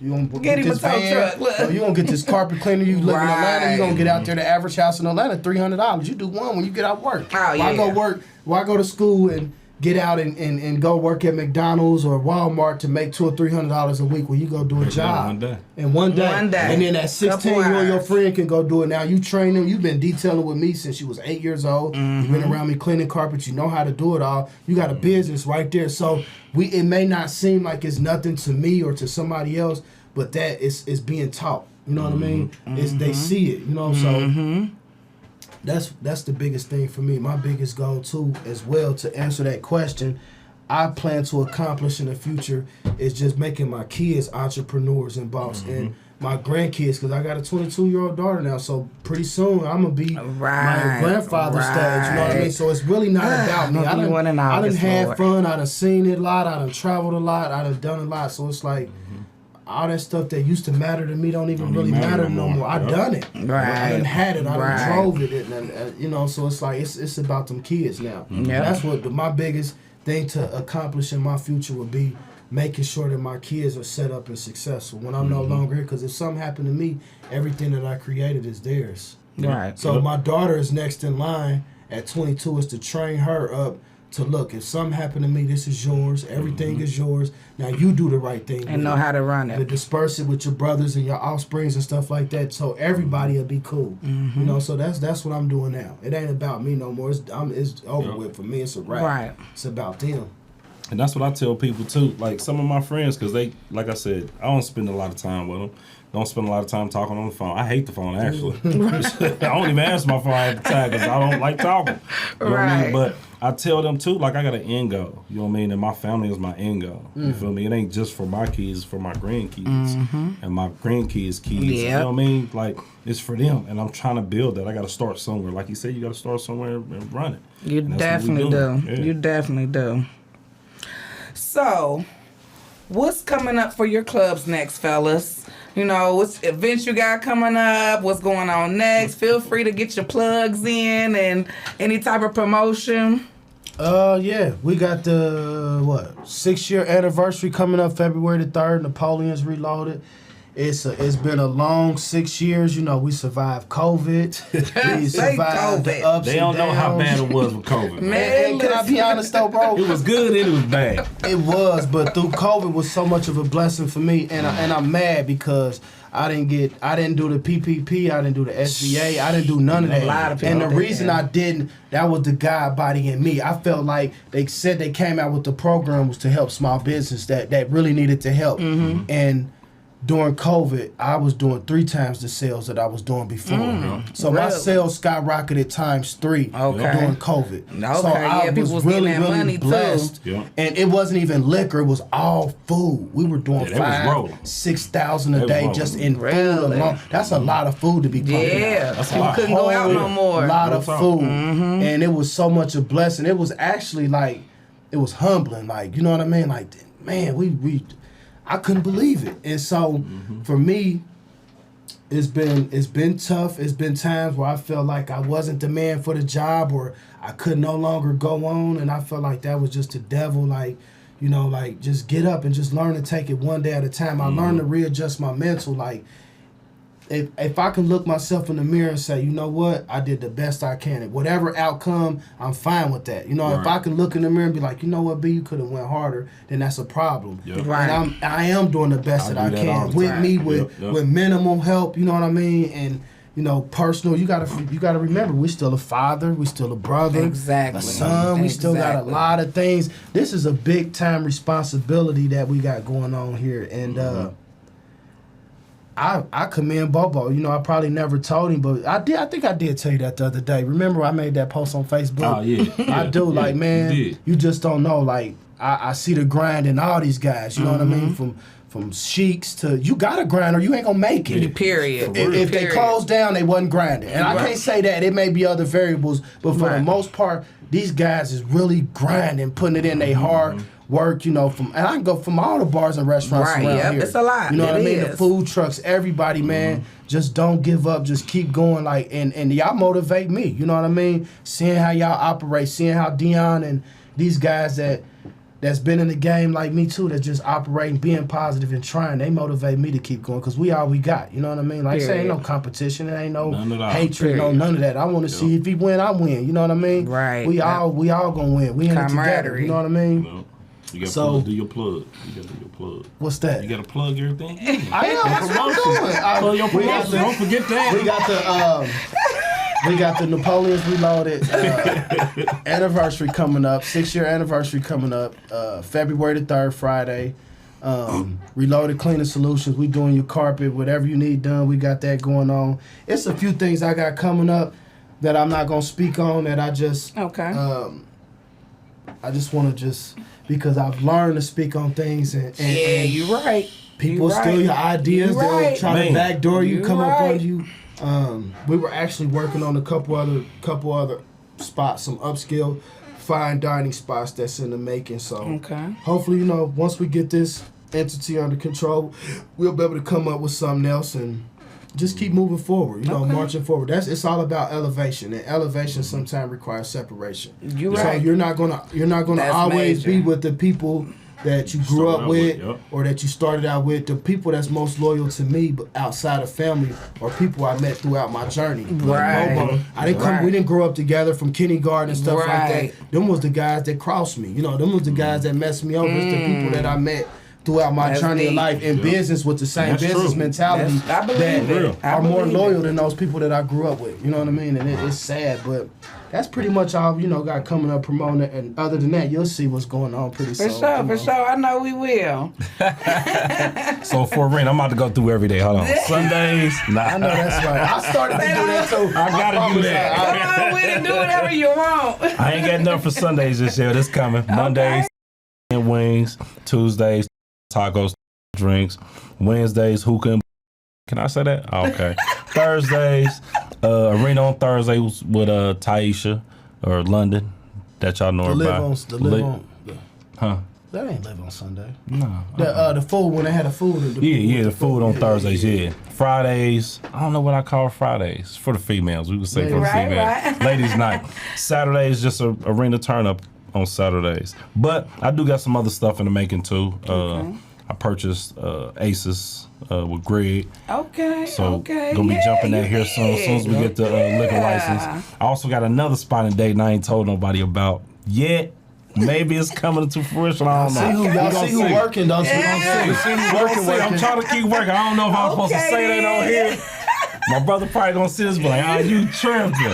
gonna Get him this a tow van, truck, look. or you gonna get this carpet cleaner. You live in Atlanta. You gonna get out there. The average house in Atlanta, $300. You do one when you get out work. Oh, Why go work? Why go to school and get out and go work at McDonald's or Walmart to make $200 or $300 a week when you go do a job one day. in one day. One day. And then at 16, you Couple and your hours. friend can go do it. Now you train them. You've been detailing with me since you was 8 years old. You've been around me cleaning carpets. You know how to do it all. You got a business right there. So it may not seem like it's nothing to me or to somebody else, but that is being taught. You know what I mean? They see it. You know, so that's the biggest thing for me. My biggest goal too, as well, to answer that question, I plan to accomplish in the future is just making my kids entrepreneurs and boss, and my grandkids, because I got a 22-year-old daughter now. So pretty soon I'm gonna be my grandfather's stage. You know what I mean? So it's really not about me. I done had fun. I done seen it a lot. I done traveled a lot. I done a lot. So it's like, all that stuff that used to matter to me don't even really matter no more. I done it. Right. I done had it. I done Right. drove it. And you know, so it's like, it's about them kids now. That's what my biggest thing to accomplish in my future would be, making sure that my kids are set up and successful when I'm no longer here. Because if something happened to me, everything that I created is theirs. Right. So my daughter is next in line at 22 is to train her up to look, if something happened to me, this is yours. Everything is yours. Now you do the right thing. And know how to run it. To disperse it with your brothers and your offsprings and stuff like that, so everybody will be cool. You know, so that's what I'm doing now. It ain't about me no more. It's over with for me. It's a wrap. Right. It's about them. And that's what I tell people too. Like some of my friends, because they, like I said, I don't spend a lot of time with them. Don't spend a lot of time talking on the phone. I hate the phone, actually. I don't even answer my phone at the time because I don't like talking. You know what I mean? But I tell them too, like, I got an end goal. You know what I mean? And my family is my end goal. You feel me? It ain't just for my kids, it's for my grandkids and my grandkids' kids. You know what I mean? Like, it's for them. And I'm trying to build that. I got to start somewhere. Like you said, you got to start somewhere and run it. You definitely do. Yeah. You definitely do. So, What's coming up for your clubs next, fellas? You know, what's events you got coming up? What's going on next? Feel free to get your plugs in and any type of promotion. Yeah, we got the 6-year anniversary coming up February the 3rd. Napoleon's Reloaded. It's been a long 6 years. You know, we survived COVID. We survived the ups They don't and know how downs. bad it was with COVID. Man, And can I be honest though, bro? It was good and it was bad. It was, but through COVID was so much of a blessing for me, and I'm mad because I didn't do the PPP, I didn't do the SBA, I didn't do none of that. A lot of people and the did reason that. I didn't, that was the God body in me. I felt like they said they came out with the program was to help small business that really needed to help, and during COVID, I was doing 3 times the sales that I was doing before. So my Really? sales skyrocketed times 3 Okay. during COVID. Okay, So I yeah, people was really, getting that really money, too. blessed. Yeah. And it wasn't even liquor; it was all food. We were doing Yeah, they was rolling. 6,000 a They was day rolling. just in food Really? alone. That's a lot of food to be pumping Yeah, out. That's a people lot. couldn't go out no Whole more. lot of Real talk. food, and it was so much a blessing. It was actually like, it was humbling. Like, you know what I mean? Like, man, I couldn't believe it. And so, for me, it's been tough. It's been times where I felt like I wasn't the man for the job, or I could no longer go on, and I felt like that was just the devil. Like, you know, like, just get up and just learn to take it one day at a time. I learned to readjust my mental. Like, if I can look myself in the mirror and say, you know what, I did the best I can. Whatever outcome, I'm fine with that. You know, if Right. I can look in the mirror and be like, you know what, B, you could have went harder, then that's a problem. Yep. Right. And I am doing the best I that I do that all can the with time. me, with Yep. minimal help. You know what I mean? And you know, personal. You gotta remember, we still a father, we still a brother, Exactly. a son. We still got a Exactly. lot of things. This is a big time responsibility that we got going on here, and I commend Bobo. You know, I probably never told him, but I did. I think I did tell you that the other day. Remember, I made that post on Facebook. Oh, yeah. I do. Yeah, Like, man, you did. you just don't know. Like, I see the grind in all these guys. You know what I mean? From Sheiks to, you got to grind or you ain't gonna make it. Period. If they Period. closed down, they wasn't grinding. And I Right. can't say that. It may be other variables, but for the Right. most part, these guys is really grinding, putting it in their hard work, you know, and I can go from all the bars and restaurants Right, around yep, here. it's a lot. You know what I It mean? The is. food trucks, everybody, man, just don't give up. Just keep going. Like, and y'all motivate me. You know what I mean? Seeing how y'all operate, seeing how Dion and these guys that's been in the game like me too, that's just operating, being positive and trying, they motivate me to keep going, because we all we got. You know what I mean? Like I say, ain't no competition, it ain't no None at all. hatred, no Period. none of that. I want to see if he win, I win. You know what I mean? Right. We all gonna win. We in it together. Camaraderie. You know what I mean? No. You got So- to do your plug. You got to do your plug. What's that? You got to plug everything. I am. That's what I'm doing. Plug your We got promotion. Don't forget that. We got the Napoleon's Reloaded anniversary coming up, 6-year anniversary coming up, February the 3rd, Friday. Reloaded Cleaning Solutions. We doing your carpet, whatever you need done. We got that going on. It's a few things I got coming up that I'm not gonna speak on, that I just Okay. I just want to because I've learned to speak on things, and Yeah, you right. people You steal right. your ideas. You They'll right. try Man. to backdoor you, You come up on right. you. We were actually working on a couple other spots, some upscale fine dining spots that's in the making. So Okay. hopefully, you know, once we get this entity under control, we'll be able to come up with something else and just keep moving forward. You know, Okay. marching forward. It's all about elevation, and elevation sometimes requires separation. You So right. you're not gonna That's always major. be with the people that you grew Started up out with, with, yep. or that you started out with. The people that's most loyal to me, but outside of family, or people I met throughout my journey. Like Right. Bobo, I didn't come. Right. We didn't grow up together from kindergarten and stuff like Right. that. Them was the guys that crossed me. You know, them was the guys that messed me over. It's the people that I met throughout my That's journey of deep. life in Yep. business with the same That's business true. mentality I believe that it. I are more believe loyal it. than those people that I grew up with. You know what I mean? And it's sad, but that's pretty much all, you know, got coming up promoting it. And other than that, you'll see what's going on pretty For soon. sure, you for know. sure. I know we will. So for rent, I'm about to go through every day. Hold on. Sundays. I know that's right. I started to do that too. I gotta do promise that. Come on with it. Do whatever you want. I ain't got enough for Sundays this year. That's coming. Mondays, wings. Tuesdays, tacos, drinks. Wednesdays, hookah. Can I say that? Oh, okay. Thursdays, arena on Thursdays with Taisha or London. That y'all know The about. live on. Huh? That ain't live on Sunday. No. The food when they had the food. The food on Thursdays, yeah. Fridays, I don't know what I call Fridays. For the females, we would say for the Right, females. right. Ladies' night. Saturdays, just a arena turn up on Saturdays. But I do got some other stuff in the making too. I purchased Aces with Greg. Okay. So okay. gonna be jumping that here yeah. soon. As soon as we get the liquor license. I also got another spot and date and I ain't told nobody about yet. Maybe it's coming to fruition. I don't know. Y'all see who working, don't you? Yeah. See who working. I'm trying to keep working. I don't know if I'm supposed to say that on here. My brother probably gonna see this, but like, you tripping.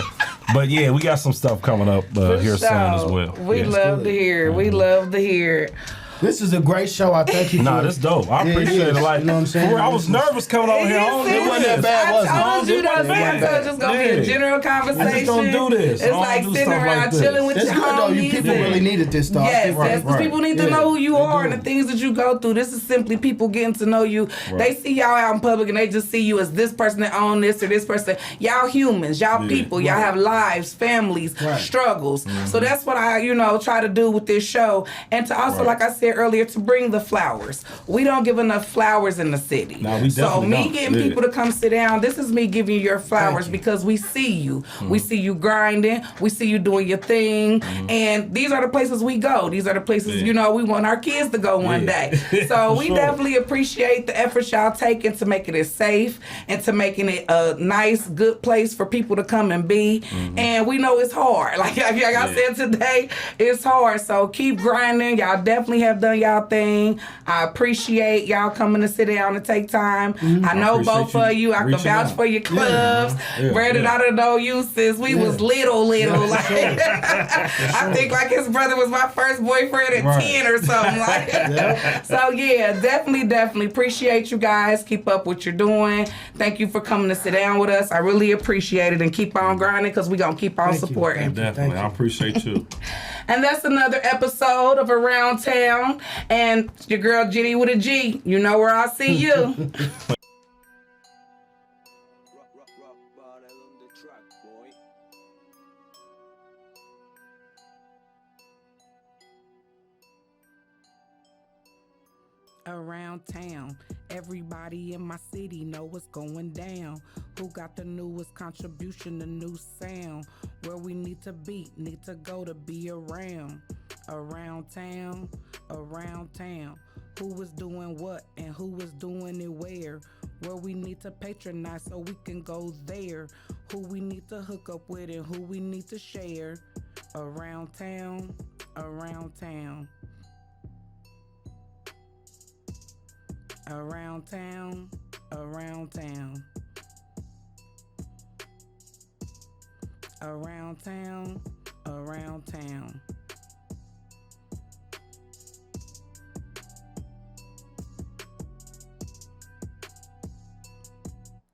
But yeah, we got some stuff coming up here soon as well. We love to hear it. We love to hear it. This is a great show. I thank you. Nah, this dope. I appreciate it. Like, you know what I'm saying? I was nervous coming on here. It wasn't that bad, was it? I told you that. bad. I told you it's gonna be a general conversation. I just don't do this. I It's don't like do sitting stuff around like this. chilling with It's your good though. You homies. people really needed this stuff. Yes, yes. Because people need to know who you They are do. and the things that you go through. This is simply people getting to know you. They see y'all out in public and they just see you as this person that own this or this person. Y'all humans, y'all people, y'all have lives, families, struggles. So that's what I, try to do with this show. And to also, like I said earlier, to bring the flowers. We don't give enough flowers in the city. No, we so definitely me don't. getting people to come sit down, this is me giving you your flowers because we see you. We see you grinding. We see you doing your thing. And these are the places we go. These are the places, we want our kids to go one day. So we definitely appreciate the efforts y'all taking to making it safe and to making it a nice, good place for people to come and be. And we know it's hard. Like I said today, it's hard. So keep grinding. Y'all definitely have done y'all thing. I appreciate y'all coming to sit down and take time. I know both of you. I can vouch for your clubs. Brandon, I don't know you since we was little. Like, I think like his brother was my first boyfriend at 10 or something. Like, So definitely appreciate you guys. Keep up what you're doing. Thank you for coming to sit down with us. I really appreciate it and keep on grinding because we're going to keep on supporting. Definitely. I appreciate you. And that's another episode of Around Town. And your girl Jenny with a G. You know where I'll see you. Rock bottle on the track, boy. Around town, everybody in my city know what's going down. Who got the newest contribution, the new sound? Where we need to be, need to go to be around. Around town. Who was doing what and who was doing it where? Where we need to patronize so we can go there. Who we need to hook up with and who we need to share. Around town. Around town. Around town. Around town. Around town. Around town.